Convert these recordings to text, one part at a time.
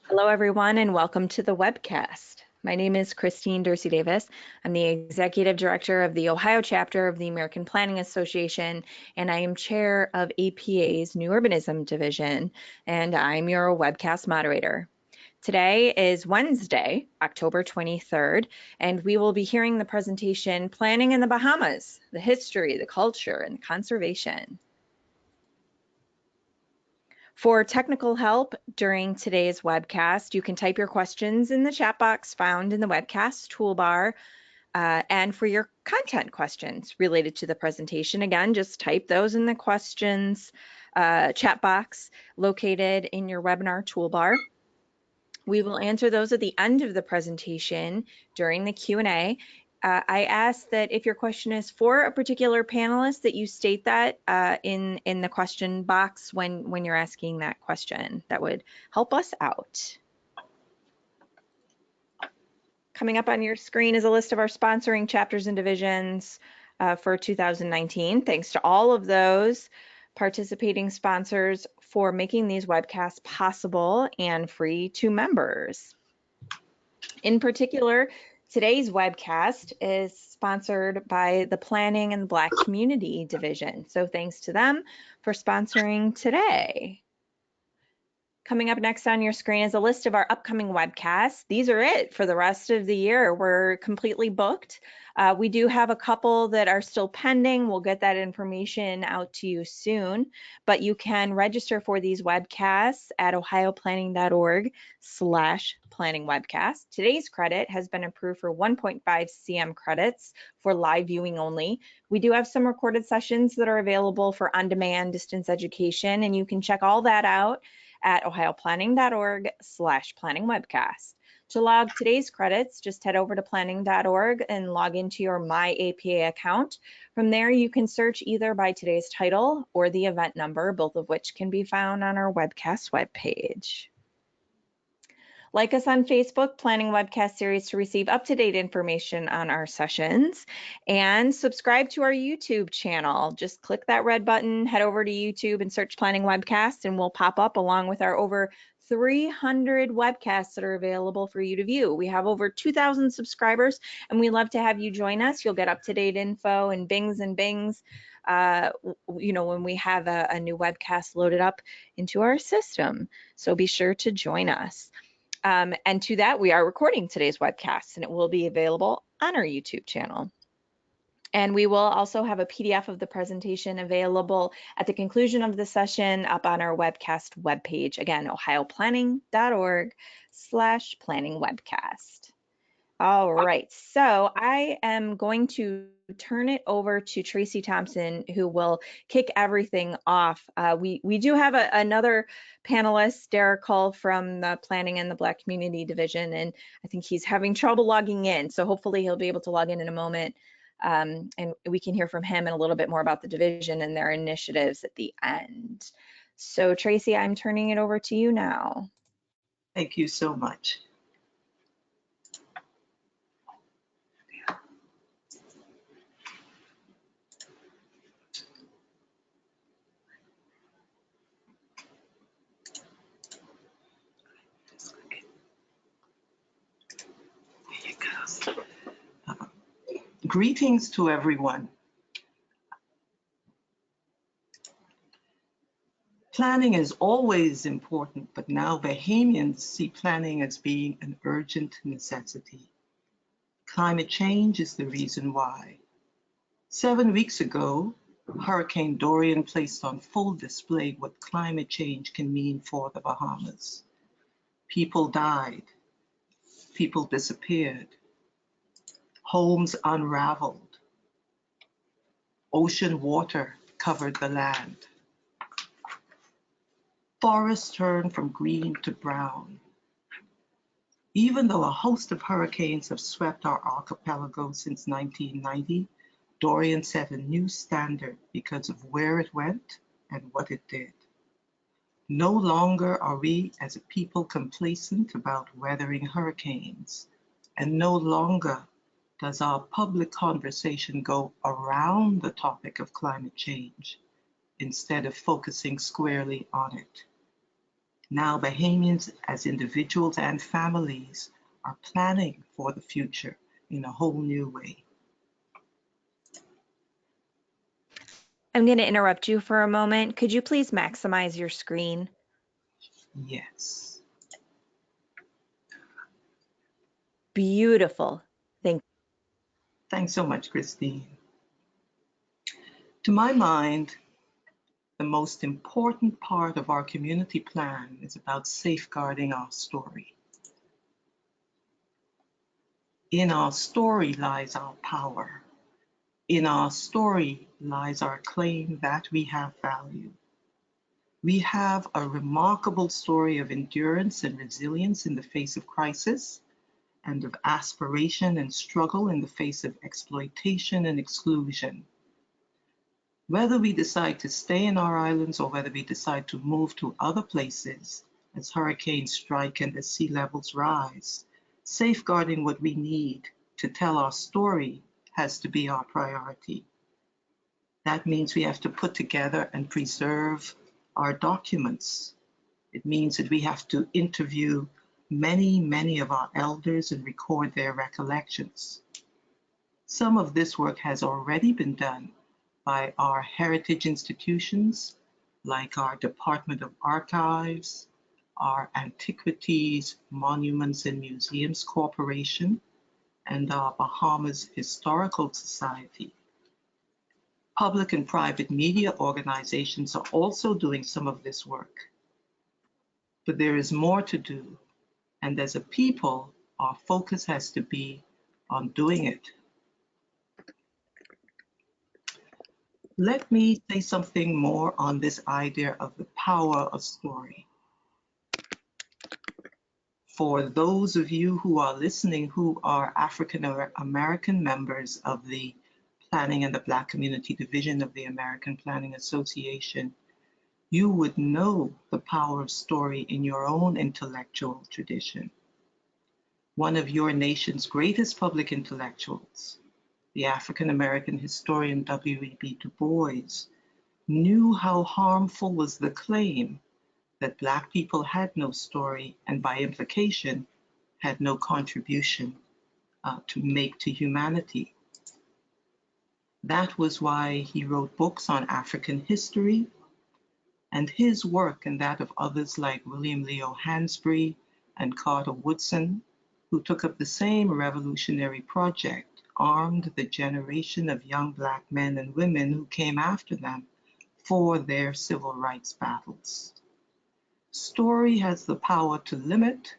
Hello, everyone, and welcome to the Webcast. My name is Christine Dorsey Davis. I'm the Executive Director of the Ohio chapter of the American Planning Association, and I am Chair of APA's New Urbanism Division, and I'm your Webcast moderator. Today is Wednesday, October 23rd, and we will be hearing the presentation, Planning in the Bahamas, the History, the Culture, and Conservation. For technical help during today's webcast, you can type your questions in the chat box found in the webcast toolbar. And for your content questions related to the presentation, again, just type those in the questions chat box located in your webinar toolbar. We will answer those at the end of the presentation during the Q&A. I ask that if your question is for a particular panelist, that you state that in the question box when you're asking that question. That would help us out. Coming up on your screen is a list of our sponsoring chapters and divisions for 2019. Thanks to all of those participating sponsors for making these webcasts possible and free to members. In particular, today's webcast is sponsored by the Planning and Black Community Division. So thanks to them for sponsoring today. Coming up next on your screen is a list of our upcoming webcasts. These are it for the rest of the year. We're completely booked. We do have a couple that are still pending. We'll get that information out to you soon, but you can register for these webcasts at ohioplanning.org/planningwebcast. Today's credit has been approved for 1.5 CM credits for live viewing only. We do have some recorded sessions that are available for on-demand distance education, and you can check all that out at ohioplanning.org/planningwebcast. To log today's credits, just head over to planning.org and log into your My APA account. From there, you can search either by today's title or the event number, both of which can be found on our webcast webpage. Like us on Facebook, Planning Webcast Series to receive up-to-date information on our sessions, and subscribe to our YouTube channel. Just click that red button, head over to YouTube and search Planning Webcast, and we'll pop up along with our over 300 webcasts that are available for you to view. We have over 2,000 subscribers, and we love to have you join us. You'll get up-to-date info and bings, when we have a new webcast loaded up into our system. So be sure to join us. And to that, we are recording today's webcast, and it will be available on our YouTube channel. And we will also have a PDF of the presentation available at the conclusion of the session up on our webcast webpage. Again, ohioplanning.org/planningwebcast. All right, so I am going to turn it over to Tracey Thompson, who will kick everything off. We do have another panelist, Derek Hull from the Planning and the Black Community Division, and I think he's having trouble logging in, so hopefully he'll be able to log in a moment, and we can hear from him and a little bit more about the division and their initiatives at the end. So Tracey, I'm turning it over to you now. Thank you so much. Greetings to everyone. Planning is always important, but now Bahamians see planning as being an urgent necessity. Climate change is the reason why. 7 weeks ago, Hurricane Dorian placed on full display what climate change can mean for the Bahamas. People died. People disappeared. Homes unraveled. Ocean water covered the land. Forests turned from green to brown. Even though a host of hurricanes have swept our archipelago since 1990, Dorian set a new standard because of where it went and what it did. No longer are we as a people complacent about weathering hurricanes, and no longer does our public conversation go around the topic of climate change instead of focusing squarely on it. Now Bahamians as individuals and families are planning for the future in a whole new way. I'm going to interrupt you for a moment. Could you please maximize your screen? Yes. Beautiful. Thanks so much, Christine. To my mind, the most important part of our community plan is about safeguarding our story. In our story lies our power. In our story lies our claim that we have value. We have a remarkable story of endurance and resilience in the face of crisis, and of aspiration and struggle in the face of exploitation and exclusion. Whether we decide to stay in our islands or whether we decide to move to other places as hurricanes strike and as sea levels rise, safeguarding what we need to tell our story has to be our priority. That means we have to put together and preserve our documents. It means that we have to interview many of our elders and record their recollections. Some of this work has already been done by our heritage institutions, like our Department of Archives, our Antiquities, Monuments and Museums Corporation, and our Bahamas Historical Society. Public and private media organizations are also doing some of this work. But there is more to do. And as a people, our focus has to be on doing it. Let me say something more on this idea of the power of story. For those of you who are listening who are African American members of the Planning and the Black Community Division of the American Planning Association, you would know the power of story in your own intellectual tradition. One of your nation's greatest public intellectuals, the African-American historian W.E.B. Du Bois, knew how harmful was the claim that Black people had no story and by implication had no contribution to make to humanity. That was why he wrote books on African history, and his work and that of others like William Leo Hansbury and Carter Woodson, who took up the same revolutionary project, armed the generation of young Black men and women who came after them for their civil rights battles. Story has the power to limit,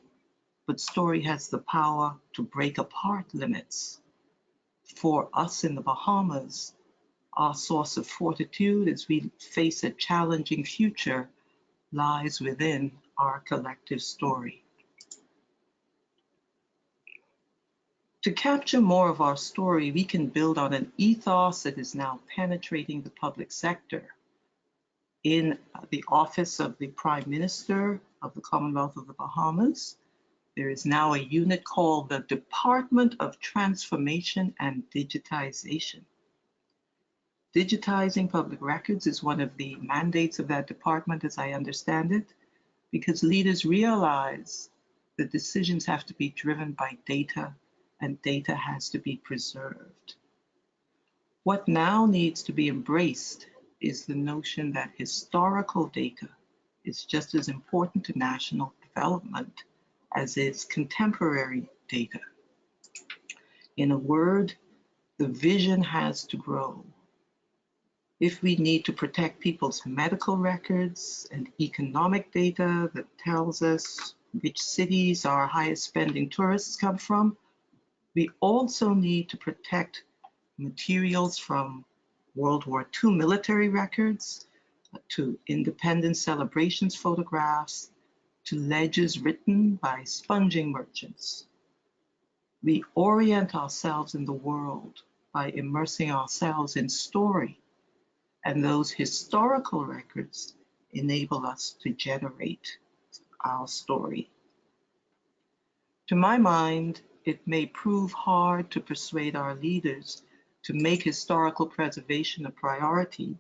but story has the power to break apart limits. For us in the Bahamas, our source of fortitude as we face a challenging future lies within our collective story. To capture more of our story, we can build on an ethos that is now penetrating the public sector. In the office of the Prime Minister of the Commonwealth of the Bahamas, there is now a unit called the Department of Transformation and Digitization. Digitizing public records is one of the mandates of that department, as I understand it, because leaders realize that decisions have to be driven by data, and data has to be preserved. What now needs to be embraced is the notion that historical data is just as important to national development as is contemporary data. In a word, the vision has to grow. If we need to protect people's medical records and economic data that tells us which cities our highest spending tourists come from, we also need to protect materials from World War II military records, to independence celebrations photographs, to ledgers written by sponging merchants. We orient ourselves in the world by immersing ourselves in story, and those historical records enable us to generate our story. To my mind, it may prove hard to persuade our leaders to make historical preservation a priority.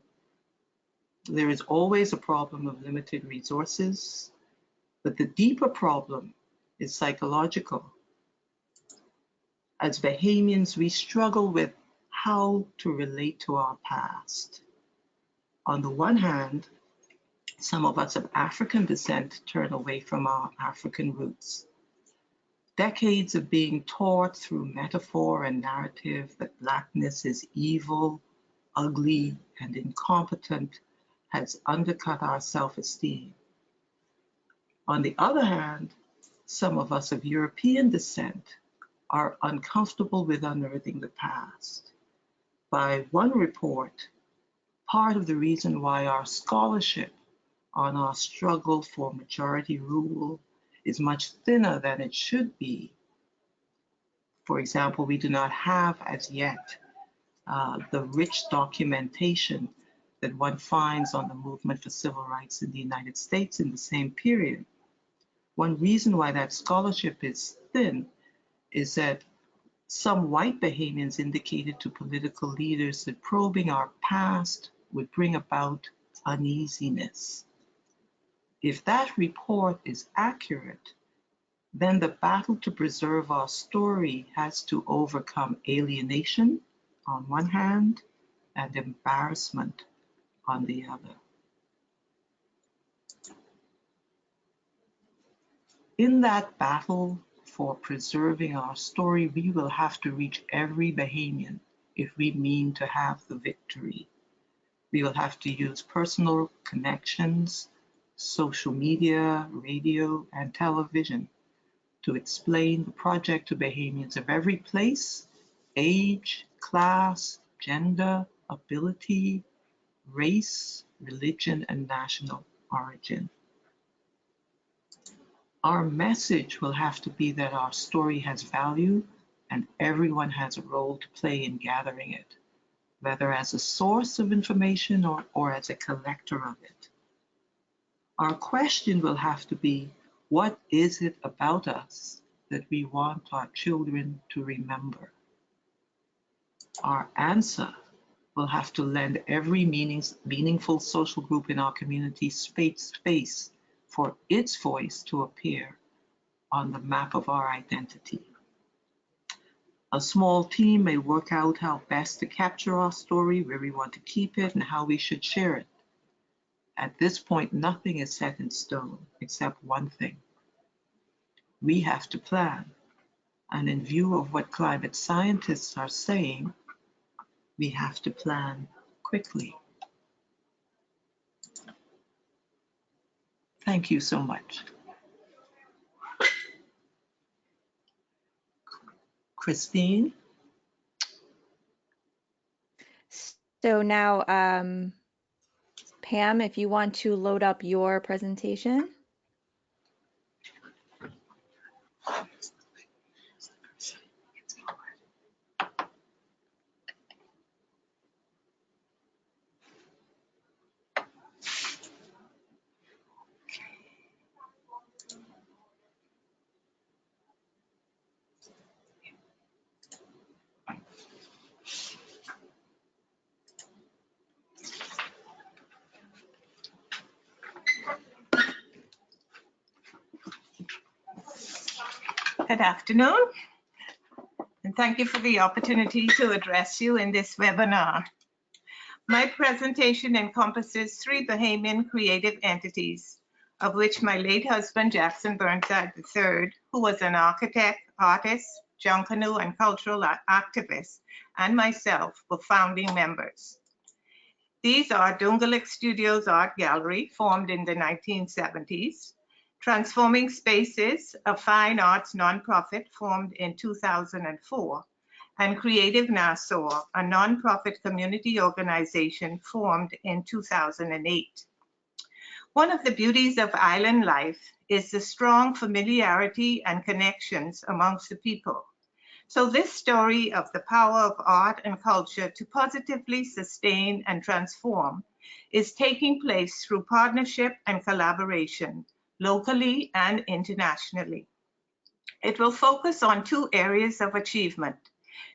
There is always a problem of limited resources. But the deeper problem is psychological. As Bahamians, we struggle with how to relate to our past. On the one hand, some of us of African descent turn away from our African roots. Decades of being taught through metaphor and narrative that Blackness is evil, ugly, and incompetent has undercut our self-esteem. On the other hand, some of us of European descent are uncomfortable with unearthing the past. By one report, part of the reason why our scholarship on our struggle for majority rule is much thinner than it should be. For example, we do not have as yet the rich documentation that one finds on the movement for civil rights in the United States in the same period. One reason why that scholarship is thin is that some white Bahamians indicated to political leaders that probing our past would bring about uneasiness. If that report is accurate, then the battle to preserve our story has to overcome alienation on one hand and embarrassment on the other. In that battle for preserving our story, we will have to reach every Bahamian if we mean to have the victory. We will have to use personal connections, social media, radio, and television to explain the project to Bahamians of every place, age, class, gender, ability, race, religion, and national origin. Our message will have to be that our story has value and everyone has a role to play in gathering it, whether as a source of information or as a collector of it. Our question will have to be, what is it about us that we want our children to remember? Our answer will have to lend every meaningful social group in our community space for its voice to appear on the map of our identity. A small team may work out how best to capture our story, where we want to keep it, and how we should share it. At this point, nothing is set in stone except one thing. We have to plan, and in view of what climate scientists are saying, we have to plan quickly. Thank you so much. Christine? So now, Pam, if you want to load up your presentation. Good afternoon, and thank you for the opportunity to address you in this webinar. My presentation encompasses 3 Bahamian creative entities, of which my late husband, Jackson Burnside III, who was an architect, artist, junkanoo, and cultural activist, and myself were founding members. These are Dungalik Studios Art Gallery, formed in the 1970s, Transforming Spaces, a fine arts nonprofit formed in 2004, and Creative Nassau, a nonprofit community organization formed in 2008. One of the beauties of island life is the strong familiarity and connections amongst the people. So this story of the power of art and culture to positively sustain and transform is taking place through partnership and collaboration, locally and internationally. It will focus on 2 areas of achievement: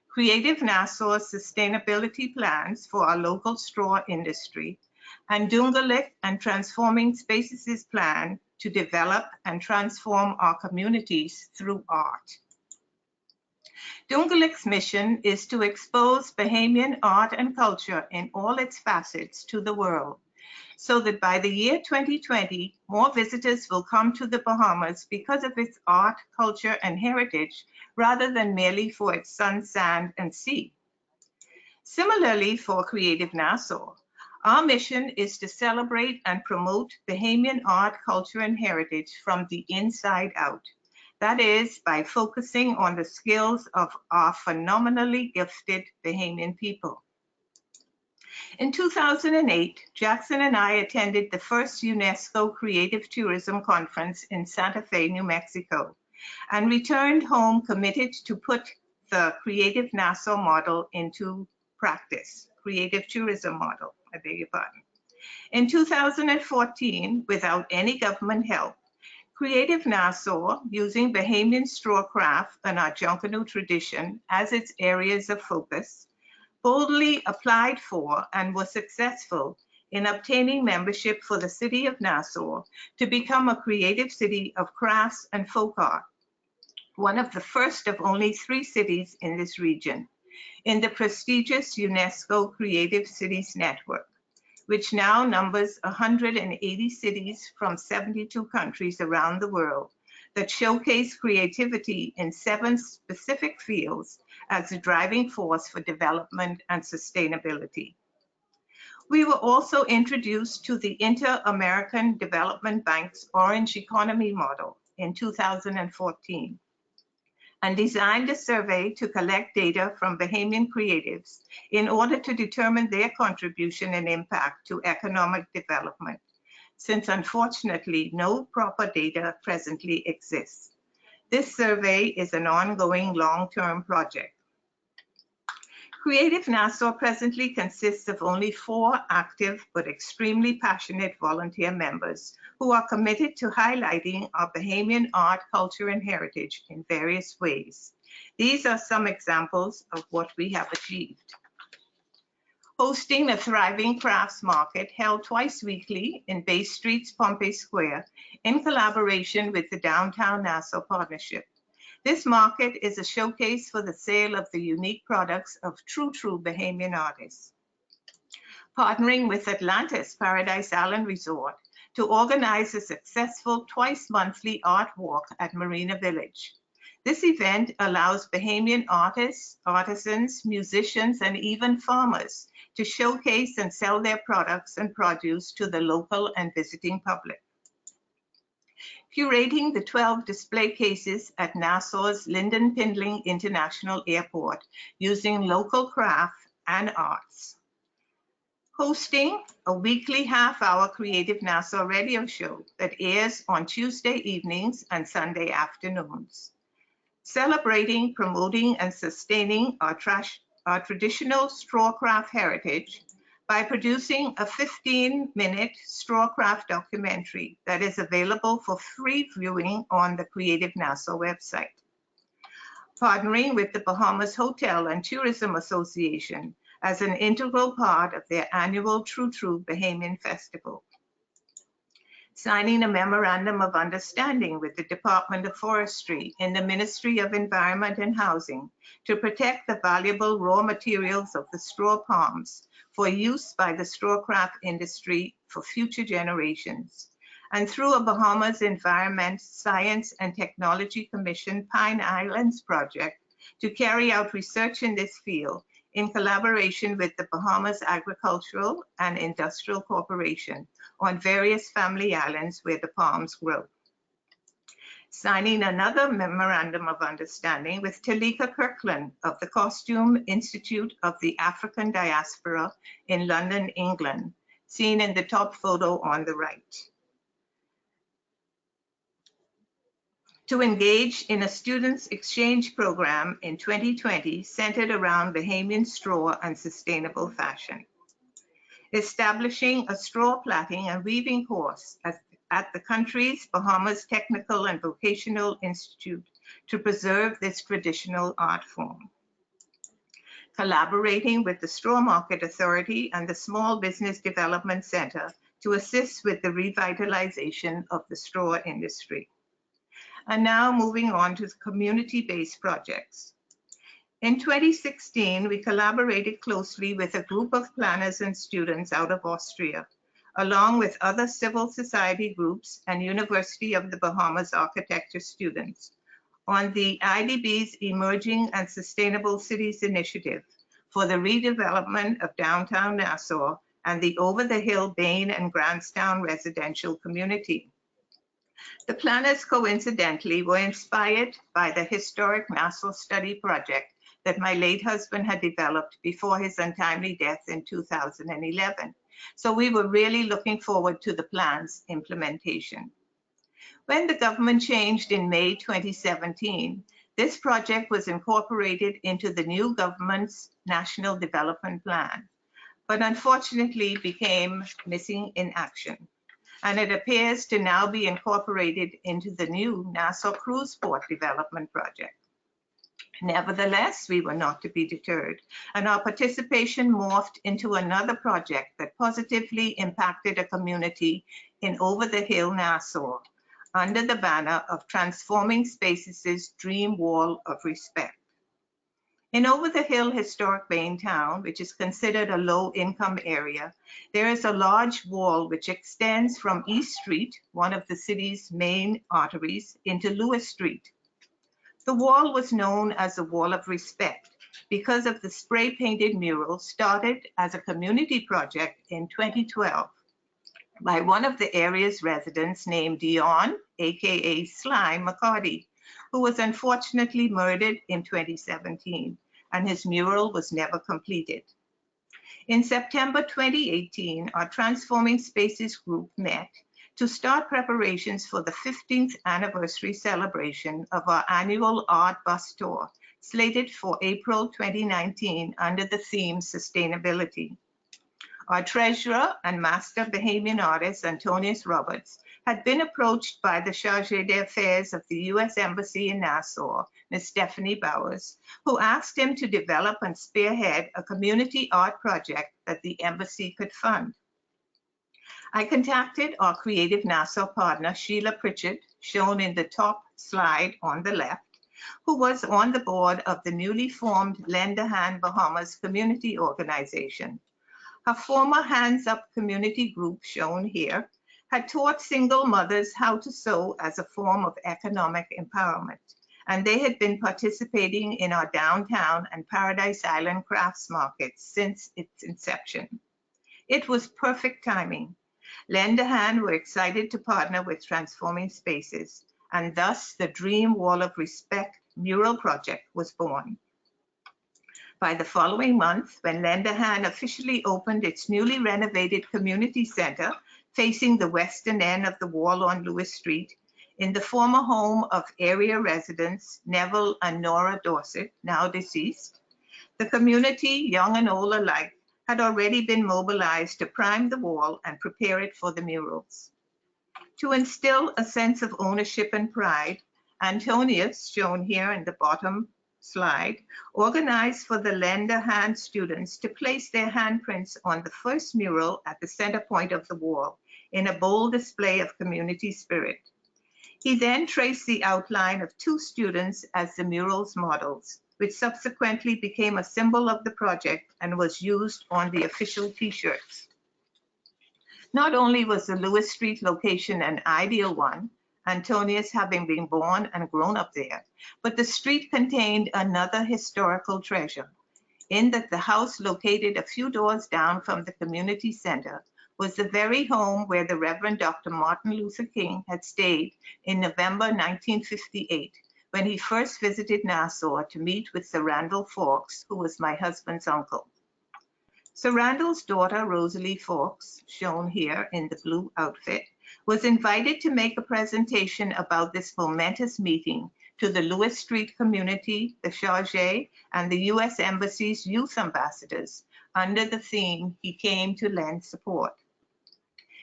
Creative Nassau's sustainability plans for our local straw industry, and Dungalik and Transforming Spaces' plan to develop and transform our communities through art. Dungalik's mission is to expose Bahamian art and culture in all its facets to the world, so that by the year 2020, more visitors will come to the Bahamas because of its art, culture, and heritage, rather than merely for its sun, sand, and sea. Similarly, for Creative Nassau, our mission is to celebrate and promote Bahamian art, culture, and heritage from the inside out. That is, by focusing on the skills of our phenomenally gifted Bahamian people. In 2008, Jackson and I attended the first UNESCO Creative Tourism Conference in Santa Fe, New Mexico, and returned home committed to put the Creative Nassau model into practice, Creative Tourism model, I beg your pardon. In 2014, without any government help, Creative Nassau, using Bahamian straw craft and our Junkanoo tradition as its areas of focus, boldly applied for and was successful in obtaining membership for the city of Nassau to become a creative city of crafts and folk art, one of the first of only 3 cities in this region, in the prestigious UNESCO Creative Cities Network, which now numbers 180 cities from 72 countries around the world that showcase creativity in 7 specific fields as a driving force for development and sustainability. We were also introduced to the Inter-American Development Bank's Orange Economy model in 2014 and designed a survey to collect data from Bahamian creatives in order to determine their contribution and impact to economic development, since unfortunately no proper data presently exists. This survey is an ongoing long-term project. Creative Nassau presently consists of only 4 active but extremely passionate volunteer members who are committed to highlighting our Bahamian art, culture, and heritage in various ways. These are some examples of what we have achieved. Hosting a thriving crafts market held twice weekly in Bay Street's Pompey Square in collaboration with the Downtown Nassau Partnership. This market is a showcase for the sale of the unique products of true Bahamian artists. Partnering with Atlantis Paradise Island Resort to organize a successful twice-monthly art walk at Marina Village. This event allows Bahamian artists, artisans, musicians, and even farmers to showcase and sell their products and produce to the local and visiting public. Curating the 12 display cases at Nassau's Lynden Pindling International Airport using local craft and arts. Hosting a weekly half-hour Creative Nassau radio show that airs on Tuesday evenings and Sunday afternoons. Celebrating, promoting, and sustaining our traditional straw craft heritage by producing a 15-minute straw craft documentary that is available for free viewing on the Creative Nassau website. Partnering with the Bahamas Hotel and Tourism Association as an integral part of their annual True Bahamian Festival. Signing a memorandum of understanding with the Department of Forestry in the Ministry of Environment and Housing to protect the valuable raw materials of the straw palms for use by the straw craft industry for future generations. And through a Bahamas Environment, Science and Technology Commission Pine Islands project to carry out research in this field in collaboration with the Bahamas Agricultural and Industrial Corporation on various family islands where the palms grow. Signing another memorandum of understanding with Talika Kirkland of the Costume Institute of the African Diaspora in London, England, seen in the top photo on the right. To engage in a students' exchange program in 2020 centered around Bahamian straw and sustainable fashion. Establishing a straw plaiting and weaving course at the country's Bahamas Technical and Vocational Institute to preserve this traditional art form. Collaborating with the Straw Market Authority and the Small Business Development Center to assist with the revitalization of the straw industry. And now moving on to community-based projects. In 2016, we collaborated closely with a group of planners and students out of Austria, along with other civil society groups and University of the Bahamas architecture students, on the IDB's Emerging and Sustainable Cities Initiative for the redevelopment of downtown Nassau and the over-the-hill Bain and Grantstown residential community. The planners coincidentally were inspired by the historic Nassau study project that my late husband had developed before his untimely death in 2011. So we were really looking forward to the plan's implementation. When the government changed in May 2017, this project was incorporated into the new government's National Development Plan, but unfortunately became missing in action. And it appears to now be incorporated into the new Nassau Cruise Port Development Project. Nevertheless, we were not to be deterred, and our participation morphed into another project that positively impacted a community in over-the-hill Nassau, under the banner of Transforming Spaces' Dream Wall of Respect. In over-the-hill historic Bain Town, which is considered a low-income area, there is a large wall which extends from East Street, one of the city's main arteries, into Lewis Street. The wall was known as the Wall of Respect because of the spray-painted mural started as a community project in 2012 by one of the area's residents named Dion, aka Sly McCarty, who was unfortunately murdered in 2017, and his mural was never completed. In September 2018, our Transforming Spaces group met to start preparations for the 15th anniversary celebration of our annual art bus tour, slated for April 2019 under the theme Sustainability. Our treasurer and master Bahamian artist, Antonius Roberts, had been approached by the Charge d'Affaires of the U.S. Embassy in Nassau, Ms. Stephanie Bowers, who asked him to develop and spearhead a community art project that the embassy could fund. I contacted our Creative Nassau partner, Sheila Pritchett, shown in the top slide on the left, who was on the board of the newly formed Lend a Hand Bahamas community organization. Her former Hands Up community group, shown here, had taught single mothers how to sew as a form of economic empowerment, and they had been participating in our downtown and Paradise Island crafts markets since its inception. It was perfect timing. Lend a Hand were excited to partner with Transforming Spaces, and thus the Dream Wall of Respect mural project was born. By the following month, when Lend a Hand officially opened its newly renovated community center facing the western end of the wall on Lewis Street, in the former home of area residents Neville and Nora Dorset, now deceased, the community, young and old alike, had already been mobilized to prime the wall and prepare it for the murals. To instill a sense of ownership and pride, Antonius, shown here in the bottom slide, organized for the Lend a Hand students to place their handprints on the first mural at the center point of the wall in a bold display of community spirit. He then traced the outline of two students as the mural's models, which subsequently became a symbol of the project and was used on the official t-shirts. Not only was the Lewis Street location an ideal one, Antonius having been born and grown up there, but the street contained another historical treasure, in that the house located a few doors down from the community center was the very home where the Reverend Dr. Martin Luther King had stayed in November 1958, when he first visited Nassau to meet with Sir Randall Fawkes, who was my husband's uncle. Sir Randall's daughter, Rosalie Fawkes, shown here in the blue outfit, was invited to make a presentation about this momentous meeting to the Lewis Street community, the Charge, and the U.S. Embassy's youth ambassadors under the theme, He Came to Lend Support.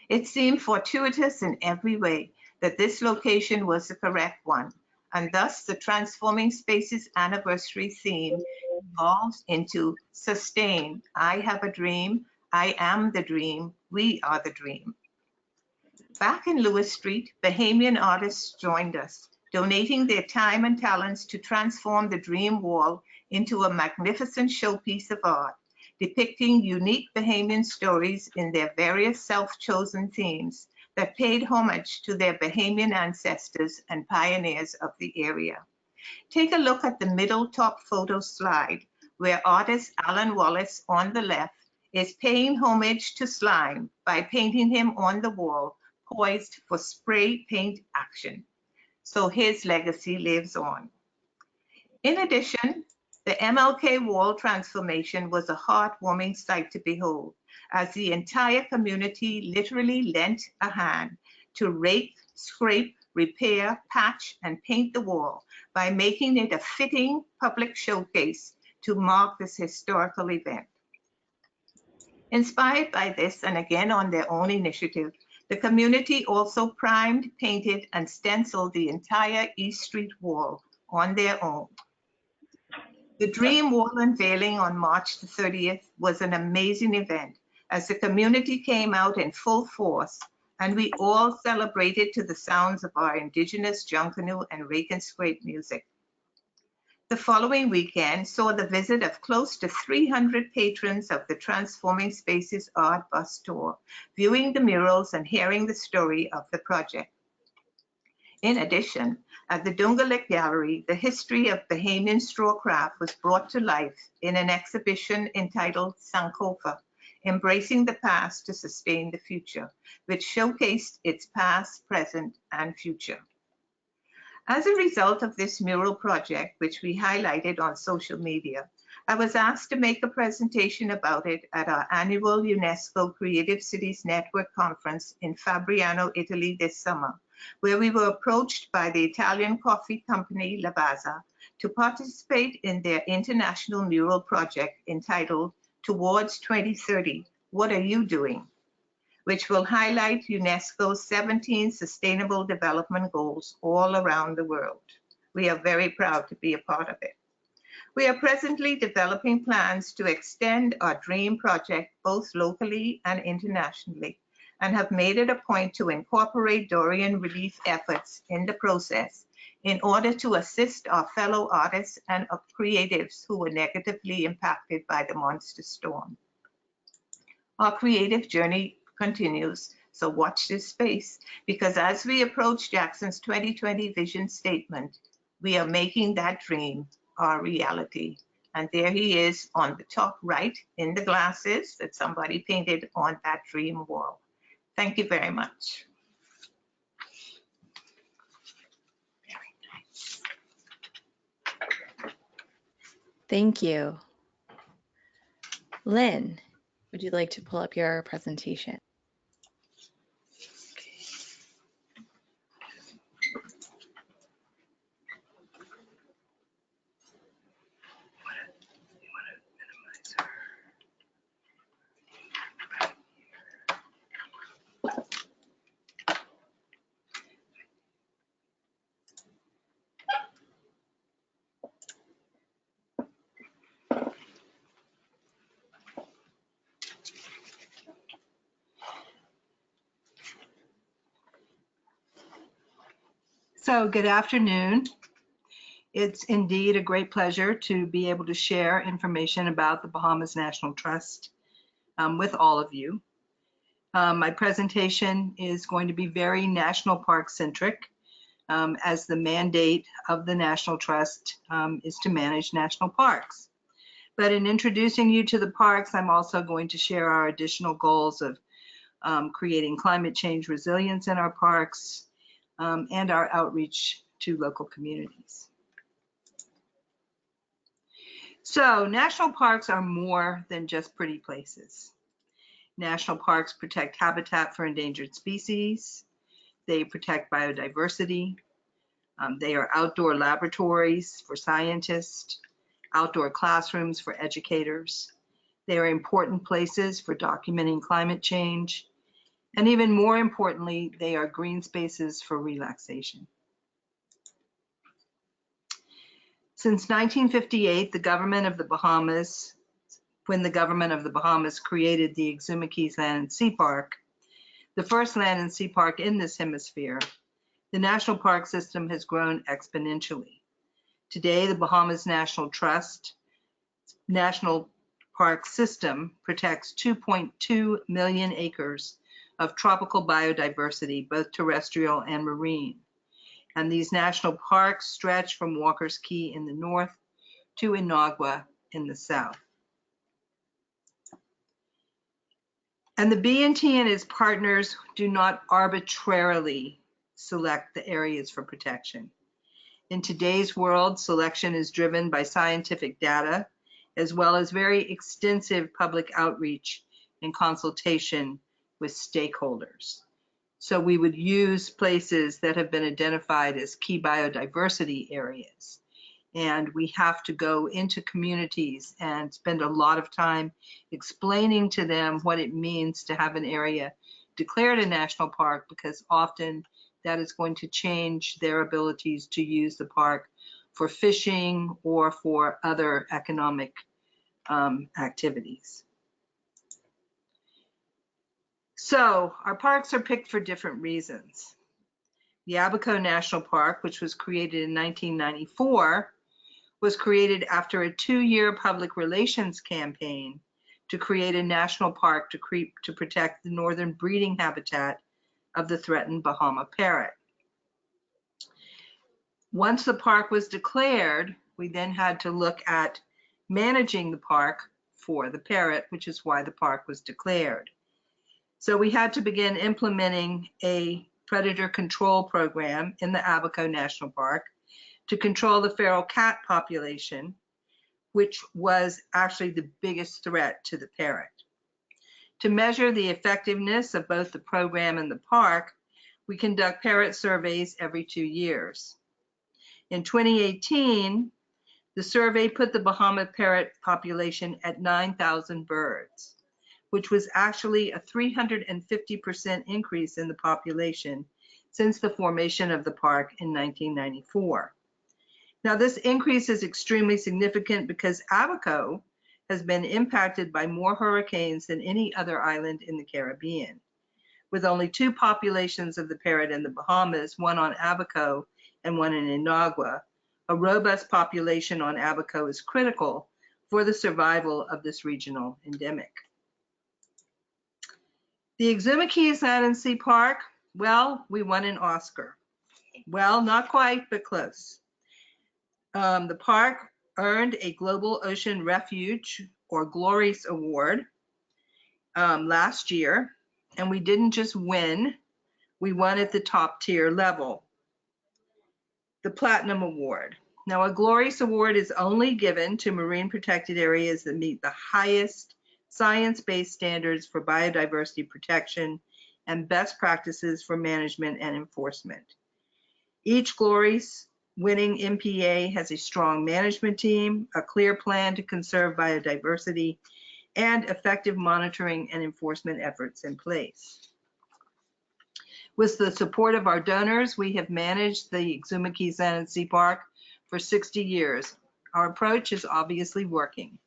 It seemed fortuitous in every way that this location was the correct one, and thus the Transforming Spaces anniversary theme evolved into Sustain, I Have a Dream, I Am the Dream, We Are the Dream. Back in Lewis Street, Bahamian artists joined us, donating their time and talents to transform the Dream Wall into a magnificent showpiece of art, depicting unique Bahamian stories in their various self-chosen themes that paid homage to their Bahamian ancestors and pioneers of the area. Take a look at the middle top photo slide, where artist Alan Wallace on the left is paying homage to Slime by painting him on the wall, poised for spray paint action. So his legacy lives on. In addition, the MLK wall transformation was a heartwarming sight to behold, as the entire community literally lent a hand to rake, scrape, repair, patch, and paint the wall by making it a fitting public showcase to mark this historical event. Inspired by this, and again on their own initiative, the community also primed, painted, and stenciled the entire East Street wall on their own. The Dream Wall unveiling on March the 30th was an amazing event as the community came out in full force and we all celebrated to the sounds of our indigenous junkanoo and rake and scrape music. The following weekend saw the visit of close to 300 patrons of the Transforming Spaces Art Bus Tour, viewing the murals and hearing the story of the project. In addition, at the Dungalik Gallery, the history of Bahamian straw craft was brought to life in an exhibition entitled Sankofa, Embracing the Past to Sustain the Future, which showcased its past, present, and future. As a result of this mural project, which we highlighted on social media, I was asked to make a presentation about it at our annual UNESCO Creative Cities Network conference in Fabriano, Italy this summer, where we were approached by the Italian coffee company Lavazza to participate in their international mural project entitled Towards 2030, What Are You Doing?, which will highlight UNESCO's 17 Sustainable Development Goals all around the world. We are very proud to be a part of it. We are presently developing plans to extend our DREAM project both locally and internationally, and have made it a point to incorporate Dorian relief efforts in the process in order to assist our fellow artists and creatives who were negatively impacted by the monster storm. Our creative journey continues, so watch this space, because as we approach Jackson's 2020 vision statement, we are making that dream our reality. And there he is on the top right in the glasses that somebody painted on that dream wall. Thank you very much. Thank you. Lynn, would you like to pull up your presentation? So good afternoon. It's indeed a great pleasure to be able to share information about the Bahamas National Trust with all of you. My presentation is going to be very national park centric, as the mandate of the National Trust is to manage national parks. But in introducing you to the parks, I'm also going to share our additional goals of creating climate change resilience in our parks, and our outreach to local communities. So national parks are more than just pretty places. National parks protect habitat for endangered species. They protect biodiversity. They are outdoor laboratories for scientists, outdoor classrooms for educators. They are important places for documenting climate change. And even more importantly, they are green spaces for relaxation. Since 1958, the government of the Bahamas, when the government of the Bahamas created the Exuma Keys Land and Sea Park, the first land and sea park in this hemisphere, the national park system has grown exponentially. Today, the Bahamas National Trust National Park System protects 2.2 million acres of tropical biodiversity, both terrestrial and marine. And these national parks stretch from Walker's Key in the north to Inagua in the south. And the B&T and its partners do not arbitrarily select the areas for protection. In today's world, selection is driven by scientific data, as well as very extensive public outreach and consultation with stakeholders. So we would use places that have been identified as key biodiversity areas. And we have to go into communities and spend a lot of time explaining to them what it means to have an area declared a national park, because often that is going to change their abilities to use the park for fishing or for other economic activities. So our parks are picked for different reasons. The Abaco National Park, which was created in 1994, was created after a 2-year public relations campaign to create a national park to protect the northern breeding habitat of the threatened Bahama parrot. Once the park was declared, we then had to look at managing the park for the parrot, which is why the park was declared. So we had to begin implementing a predator control program in the Abaco National Park to control the feral cat population, which was actually the biggest threat to the parrot. To measure the effectiveness of both the program and the park, we conduct parrot surveys every 2 years. In 2018, the survey put the Bahama parrot population at 9,000 birds, which was actually a 350% increase in the population since the formation of the park in 1994. Now, this increase is extremely significant because Abaco has been impacted by more hurricanes than any other island in the Caribbean. With only 2 populations of the parrot in the Bahamas, one on Abaco and one in Inagua, a robust population on Abaco is critical for the survival of this regional endemic. The Exuma Keys Land and Sea Park, well, we won an Oscar. Well, not quite, but close. The park earned a Global Ocean Refuge or GLORIES Award last year, and we didn't just win, we won at the top tier level, the Platinum Award. Now, a GLORIES Award is only given to marine protected areas that meet the highest science-based standards for biodiversity protection and best practices for management and enforcement. Each GLORIES winning MPA has a strong management team, a clear plan to conserve biodiversity, and effective monitoring and enforcement efforts in place. With the support of our donors, we have managed the Exuma Keys Land and Sea Park for 60 years. Our approach is obviously working.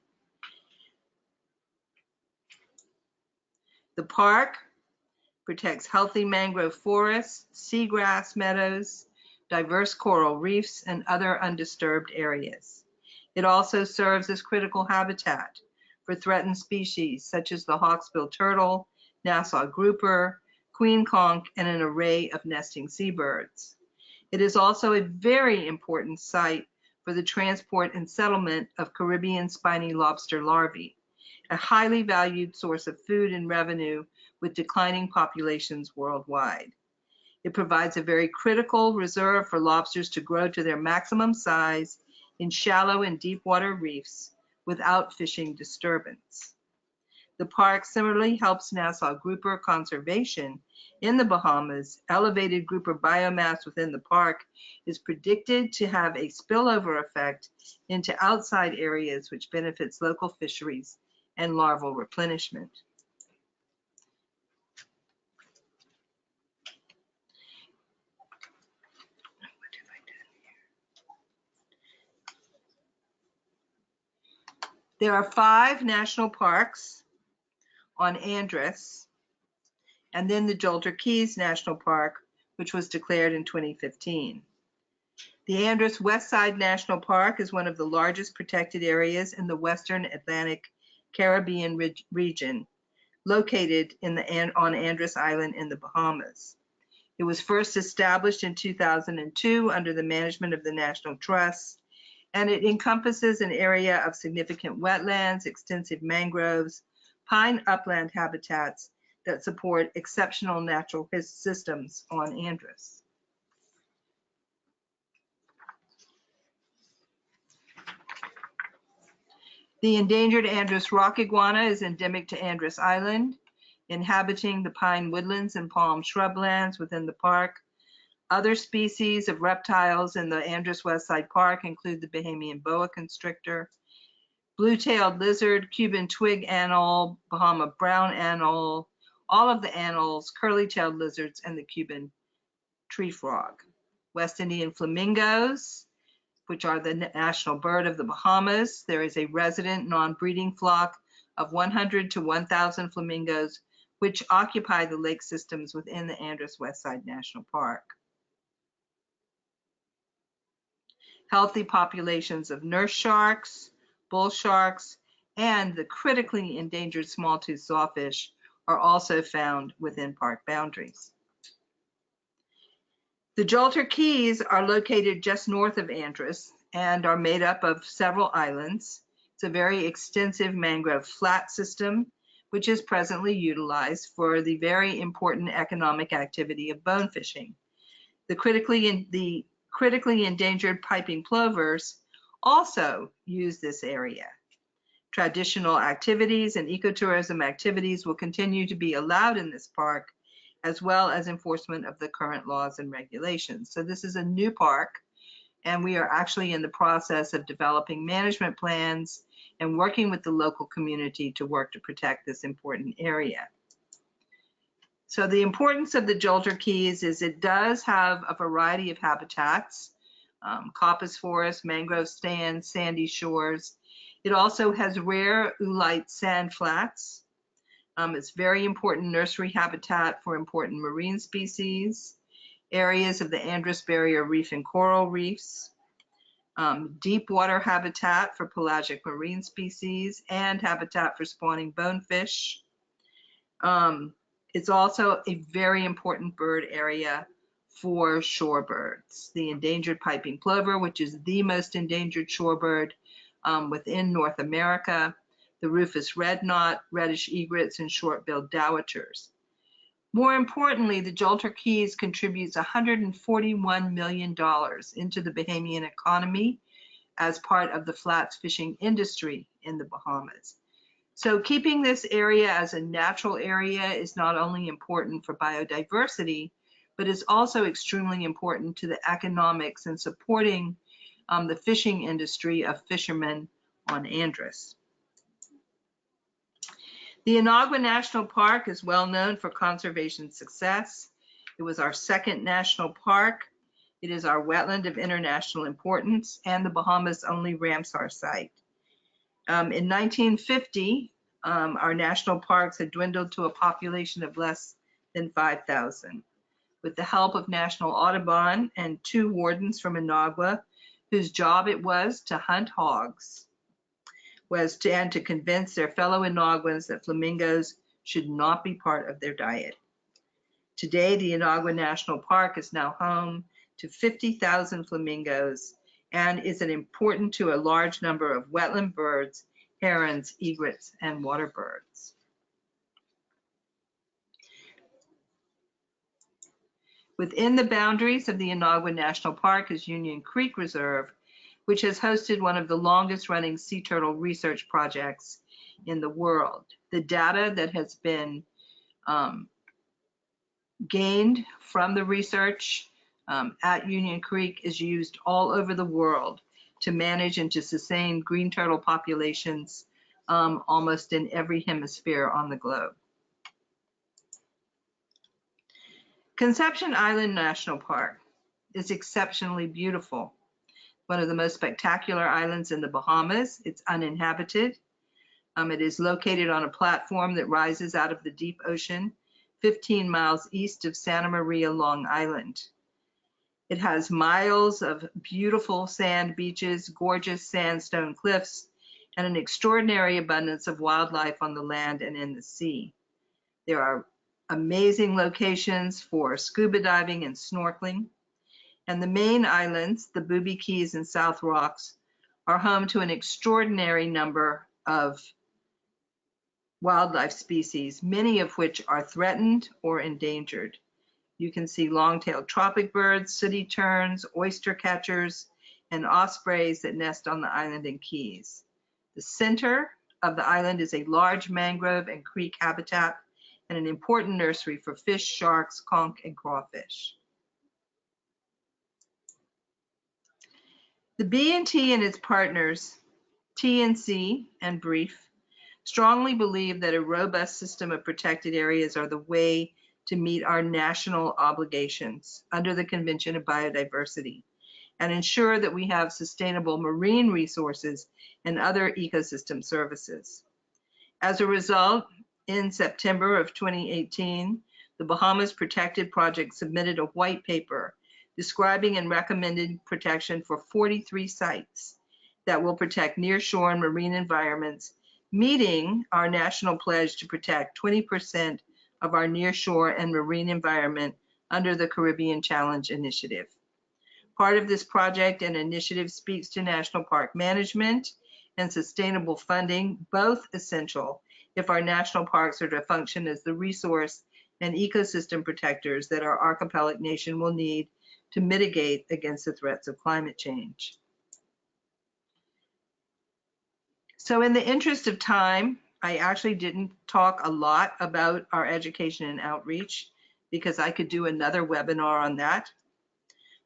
The park protects healthy mangrove forests, seagrass meadows, diverse coral reefs, and other undisturbed areas. It also serves as critical habitat for threatened species such as the hawksbill turtle, Nassau grouper, queen conch, and an array of nesting seabirds. It is also a very important site for the transport and settlement of Caribbean spiny lobster larvae, a highly valued source of food and revenue with declining populations worldwide. It provides a very critical reserve for lobsters to grow to their maximum size in shallow and deep water reefs without fishing disturbance. The park similarly helps Nassau grouper conservation in the Bahamas. Elevated grouper biomass within the park is predicted to have a spillover effect into outside areas, which benefits local fisheries and larval replenishment. There are 5 national parks on Andros, and then the Jolter Keys National Park, which was declared in 2015. The Andros Westside National Park is one of the largest protected areas in the Western Atlantic Caribbean region, located on Andros Island in the Bahamas. It was first established in 2002 under the management of the National Trust, and it encompasses an area of significant wetlands, extensive mangroves, pine upland habitats that support exceptional natural systems on Andros. The endangered Andros rock iguana is endemic to Andros Island, inhabiting the pine woodlands and palm shrublands within the park. Other species of reptiles in the Andros Westside Park include the Bahamian boa constrictor, blue-tailed lizard, Cuban twig anole, Bahama brown anole, all of the anoles, curly-tailed lizards, and the Cuban tree frog. West Indian flamingos, which are the national bird of the Bahamas. There is a resident non-breeding flock of 100 to 1,000 flamingos, which occupy the lake systems within the Andros Westside National Park. Healthy populations of nurse sharks, bull sharks, and the critically endangered small-toothed sawfish are also found within park boundaries. The Jolter Keys are located just north of Andros and are made up of several islands. It's a very extensive mangrove flat system, which is presently utilized for the very important economic activity of bone fishing. The critically endangered piping plovers also use this area. Traditional activities and ecotourism activities will continue to be allowed in this park, as well as enforcement of the current laws and regulations. So this is a new park, and we are actually in the process of developing management plans and working with the local community to work to protect this important area. So the importance of the Jolter Keys is it does have a variety of habitats, coppice forest, mangrove stands, sandy shores. It also has rare oolite sand flats. It's very important nursery habitat for important marine species, areas of the Andros Barrier Reef and coral reefs, deep water habitat for pelagic marine species, and habitat for spawning bonefish. It's also a very important bird area for shorebirds. The endangered piping plover, which is the most endangered shorebird within North America, the rufous red knot, reddish egrets, and short-billed dowitchers. More importantly, the Jolter Keys contributes $141 million into the Bahamian economy as part of the flats fishing industry in the Bahamas. So keeping this area as a natural area is not only important for biodiversity, but is also extremely important to the economics and supporting the fishing industry of fishermen on Andros. The Inagua National Park is well known for conservation success. It was our second national park. It is our wetland of international importance and the Bahamas' only Ramsar site. In 1950, our national parks had dwindled to a population of less than 5,000. With the help of National Audubon and 2 wardens from Inagua, whose job it was to hunt hogs, and to convince their fellow Inaguans that flamingos should not be part of their diet. Today, the Inagua National Park is now home to 50,000 flamingos and is important to a large number of wetland birds, herons, egrets, and water birds. Within the boundaries of the Inagua National Park is Union Creek Reserve, which has hosted one of the longest running sea turtle research projects in the world. The data that has been gained from the research at Union Creek is used all over the world to manage and to sustain green turtle populations almost in every hemisphere on the globe. Conception Island National Park is exceptionally beautiful. One of the most spectacular islands in the Bahamas. It's uninhabited. It is located on a platform that rises out of the deep ocean, 15 miles east of Santa Maria, Long Island. It has miles of beautiful sand beaches, gorgeous sandstone cliffs, and an extraordinary abundance of wildlife on the land and in the sea. There are amazing locations for scuba diving and snorkeling. And the main islands, the Booby Keys and South Rocks, are home to an extraordinary number of wildlife species, many of which are threatened or endangered. You can see long-tailed tropic birds, sooty terns, oyster catchers, and ospreys that nest on the island and keys. The center of the island is a large mangrove and creek habitat and an important nursery for fish, sharks, conch, and crawfish. The B&T and its partners, TNC and Brief, strongly believe that a robust system of protected areas are the way to meet our national obligations under the Convention of Biodiversity and ensure that we have sustainable marine resources and other ecosystem services. As a result, in September of 2018, the Bahamas Protected Project submitted a white paper describing and recommended protection for 43 sites that will protect nearshore and marine environments, meeting our national pledge to protect 20% of our nearshore and marine environment under the Caribbean Challenge Initiative. Part of this project and initiative speaks to national park management and sustainable funding, both essential if our national parks are to function as the resource and ecosystem protectors that our archipelago nation will need to mitigate against the threats of climate change. So in the interest of time, I actually didn't talk a lot about our education and outreach because I could do another webinar on that.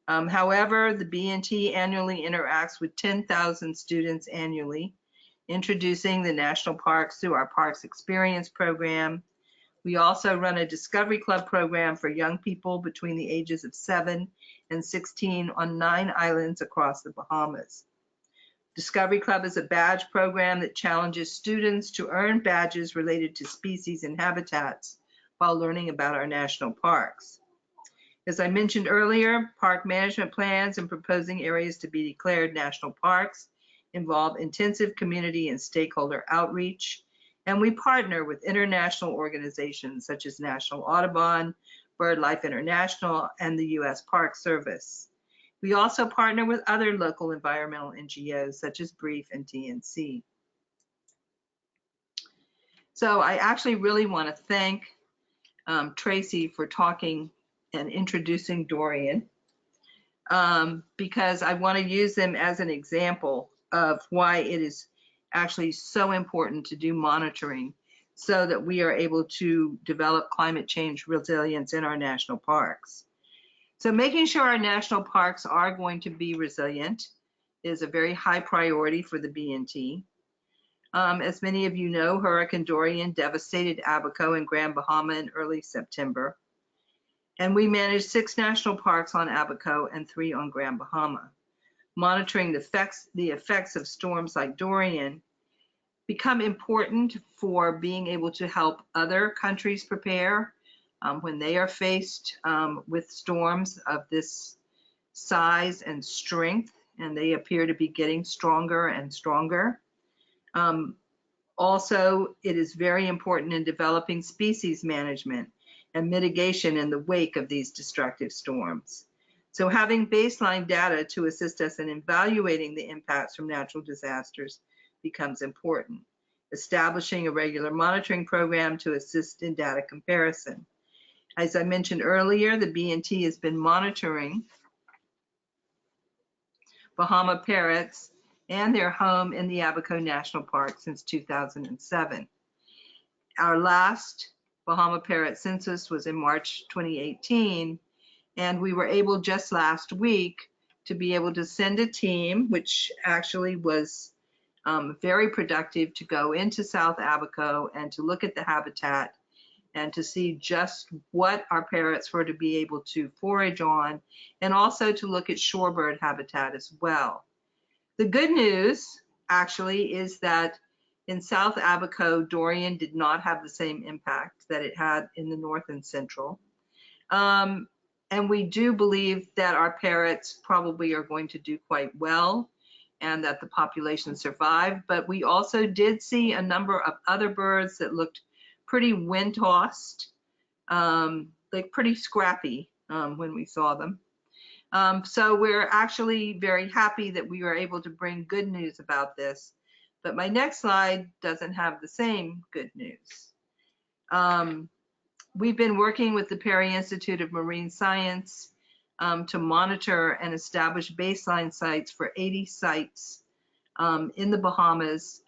However, the B&T annually interacts with 10,000 students annually, introducing the national parks through our Parks Experience program. We also run a Discovery Club program for young people between the ages of 7 and 16 on 9 islands across the Bahamas. Discovery Club is a badge program that challenges students to earn badges related to species and habitats while learning about our national parks. As I mentioned earlier, park management plans and proposing areas to be declared national parks involve intensive community and stakeholder outreach, and we partner with international organizations such as National Audubon, BirdLife International, and the U.S. Park Service. We also partner with other local environmental NGOs such as Brief and TNC. So I actually really want to thank Tracey for talking and introducing Dorian because I want to use them as an example of why it is actually so important to do monitoring so that we are able to develop climate change resilience in our national parks. So making sure our national parks are going to be resilient is a very high priority for the B&T. As many of you know, Hurricane Dorian devastated Abaco and Grand Bahama in early September. And we manage 6 national parks on Abaco and 3 on Grand Bahama. Monitoring the effects of storms like Dorian become important for being able to help other countries prepare when they are faced with storms of this size and strength, and they appear to be getting stronger and stronger. Also, it is very important in developing species management and mitigation in the wake of these destructive storms. So having baseline data to assist us in evaluating the impacts from natural disasters becomes important. Establishing a regular monitoring program to assist in data comparison. As I mentioned earlier, the B&T has been monitoring Bahama parrots and their home in the Abaco National Park since 2007. Our last Bahama parrot census was in March 2018, and we were able just last week to be able to send a team, which actually was very productive, to go into South Abaco and to look at the habitat and to see just what our parrots were to be able to forage on, and also to look at shorebird habitat as well. The good news actually is that In South Abaco, Dorian did not have the same impact that it had in the North and Central. And we do believe that our parrots probably are going to do quite well and that the population survived. But we also did see a number of other birds that looked pretty wind-tossed, like pretty scrappy when we saw them. So we're actually very happy that we were able to bring good news about this. But my next slide doesn't have the same good news. We've been working with the Perry Institute of Marine Science to monitor and establish baseline sites for 80 sites in the Bahamas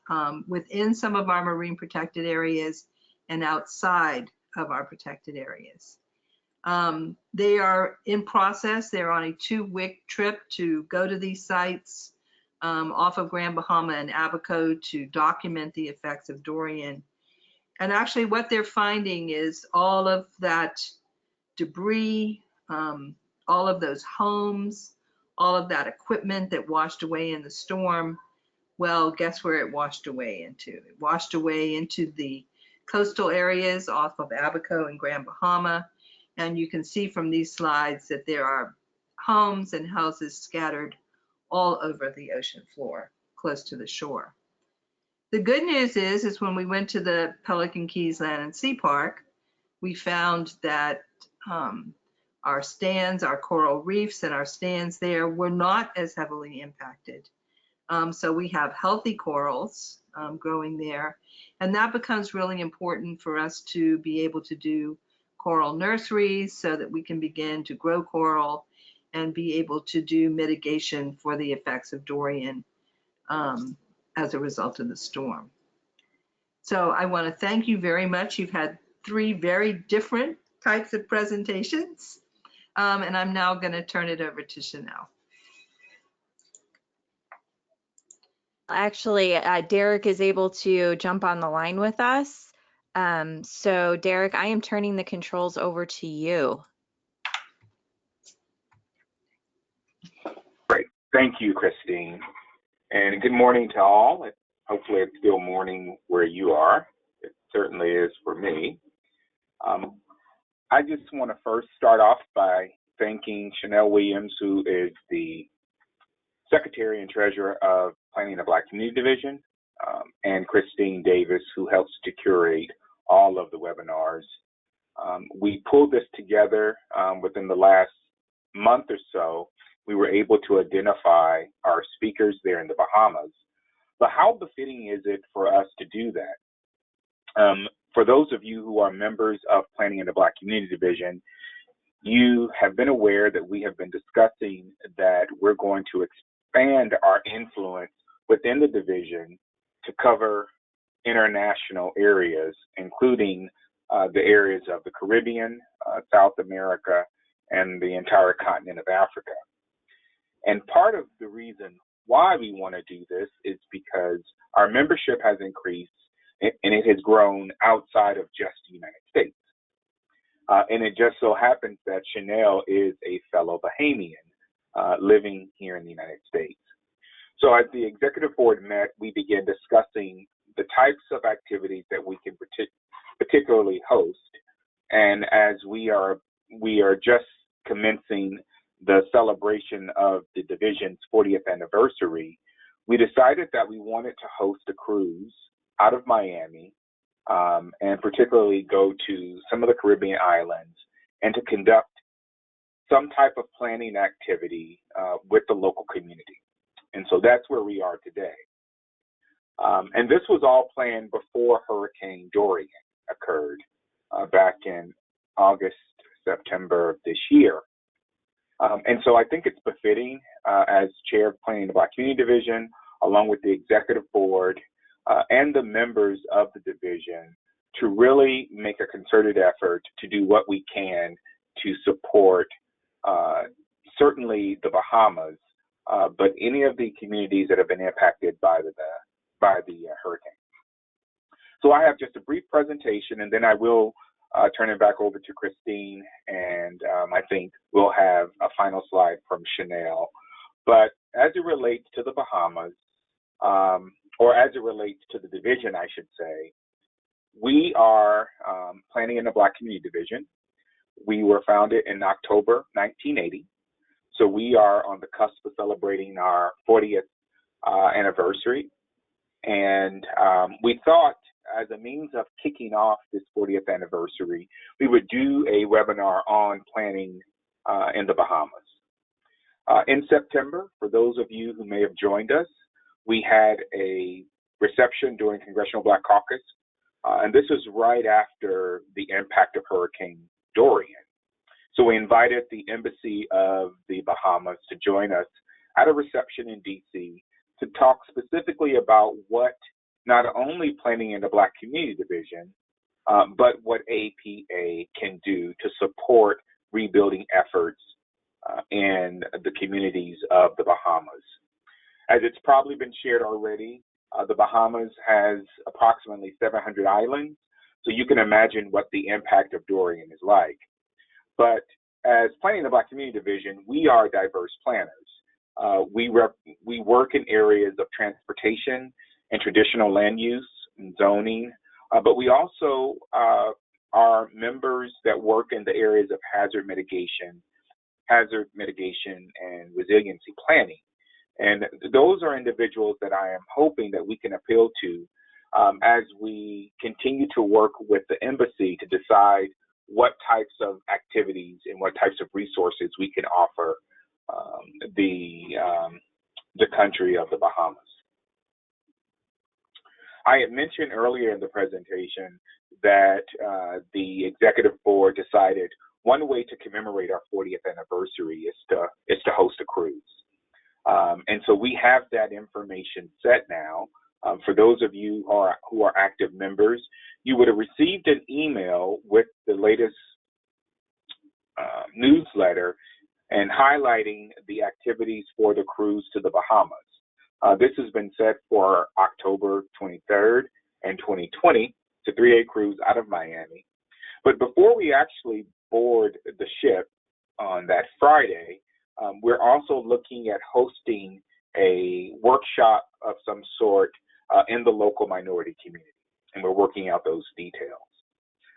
within some of our marine protected areas and outside of our protected areas. They are in process. They're on a 2-week trip to go to these sites off of Grand Bahama and Abaco to document the effects of Dorian. And actually what they're finding is all of that debris, all of those homes, all of that equipment that washed away in the storm. Well, guess where it washed away into? It washed away into the coastal areas off of Abaco and Grand Bahama. And you can see from these slides that there are homes and houses scattered all over the ocean floor, close to the shore. The good news is when we went to the Pelican Keys Land and Sea Park, we found that our stands, our coral reefs and our stands there were not as heavily impacted. So we have healthy corals growing there. And that becomes really important for us to be able to do coral nurseries so that we can begin to grow coral and be able to do mitigation for the effects of Dorian as a result of the storm. So I want to thank you very much. You've had 3 very different types of presentations. And I'm now going to turn it over to Chanel. Actually, Derek is able to jump on the line with us. So Derek, I am turning the controls over to you. Great. Thank you, Christine. And good morning to all. Hopefully it's still morning where you are. It certainly is for me. I just want to first start off by thanking Chanel Williams, who is the Secretary and Treasurer of Planning the Black Community Division, and Christine Davis, who helps to curate all of the webinars. We pulled this together within the last month or so. We were able to identify our speakers there in the Bahamas. But how befitting is it for us to do that? For those of you who are members of Planning in the Black Community Division, you have been aware that we have been discussing that we're going to expand our influence within the division to cover international areas, including the areas of the Caribbean, South America, and the entire continent of Africa. And part of the reason why we want to do this is because our membership has increased and it has grown outside of just the United States. And it just so happens that Chanel is a fellow Bahamian living here in the United States. So as the executive board met, we began discussing the types of activities that we can particularly host. And as we are just commencing the celebration of the division's 40th anniversary, we decided that we wanted to host a cruise out of Miami and particularly go to some of the Caribbean islands and to conduct some type of planning activity with the local community. And so that's where we are today. And this was all planned before Hurricane Dorian occurred back in August, September of this year. And so I think it's befitting as chair of Planning the Black Community Division, along with the executive board and the members of the division, to really make a concerted effort to do what we can to support certainly the Bahamas, but any of the communities that have been impacted by the hurricane. So I have just a brief presentation, and then I will turn it back over to Christine, and I think we'll have a final slide from Chanel. But as it relates to the Bahamas, or as it relates to the division, I should say, we are Planning in the Black Community Division. We were founded in October 1980. So we are on the cusp of celebrating our 40th anniversary. And we thought, as a means of kicking off this 40th anniversary, we would do a webinar on planning in the Bahamas. In September, for those of you who may have joined us, we had a reception during Congressional Black Caucus, and this was right after the impact of Hurricane Dorian. So we invited the Embassy of the Bahamas to join us at a reception in DC to talk specifically about what not only Planning in the Black Community Division, but what APA can do to support rebuilding efforts in the communities of the Bahamas. As it's probably been shared already, the Bahamas has approximately 700 islands, so you can imagine what the impact of Dorian is like. But as Planning in the Black Community Division, we are diverse planners. We work in areas of transportation and traditional land use and zoning, but we also are members that work in the areas of hazard mitigation and resiliency planning. And those are individuals that I am hoping that we can appeal to as we continue to work with the embassy to decide what types of activities and what types of resources we can offer the country of the Bahamas. I had mentioned earlier in the presentation that the executive board decided one way to commemorate our 40th anniversary is to host a cruise. And so we have that information set now. For those of you who are active members, you would have received an email with the latest newsletter and highlighting the activities for the cruise to the Bahamas. This has been set for October 23rd and 2020. It's a 3-day cruise out of Miami. But before we actually board the ship on that Friday, we're also looking at hosting a workshop of some sort in the local minority community, and we're working out those details.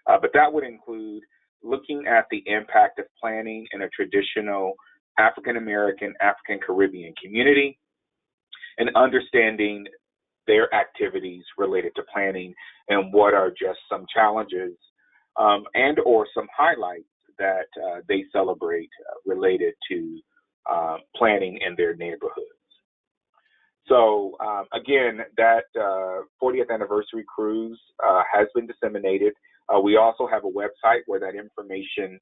But that would include looking at the impact of planning in a traditional African-American, African-Caribbean community and understanding their activities related to planning and what are just some challenges and or some highlights that they celebrate related to planning in their neighborhoods. So again, that 40th anniversary cruise has been disseminated. We also have a website where that information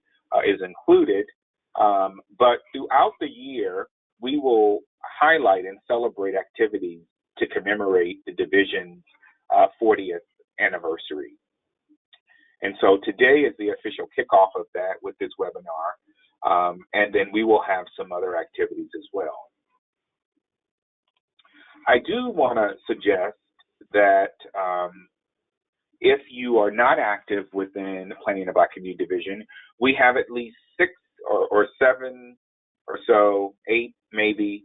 is included. But throughout the year, we will highlight and celebrate activities to commemorate the division's 40th anniversary. And so today is the official kickoff of that with this webinar. And then we will have some other activities as well. I do want to suggest that if you are not active within Planning in the Black Community Division, we have at least 6 or 7 or so, 8 maybe,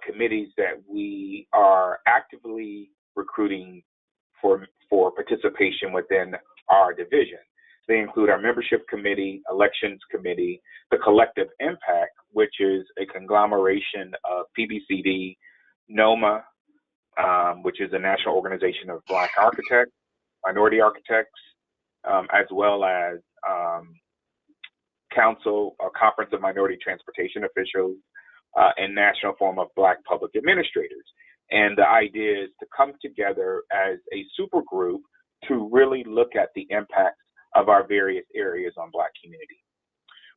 committees that we are actively recruiting for participation within our division. They include our membership committee, elections committee, the collective impact, which is a conglomeration of PBCD, NOMA, which is a national organization of Black architects, minority architects, as well as Council, a Conference of Minority Transportation Officials, and National Forum of Black Public Administrators. And the idea is to come together as a super group to really look at the impacts of our various areas on Black community.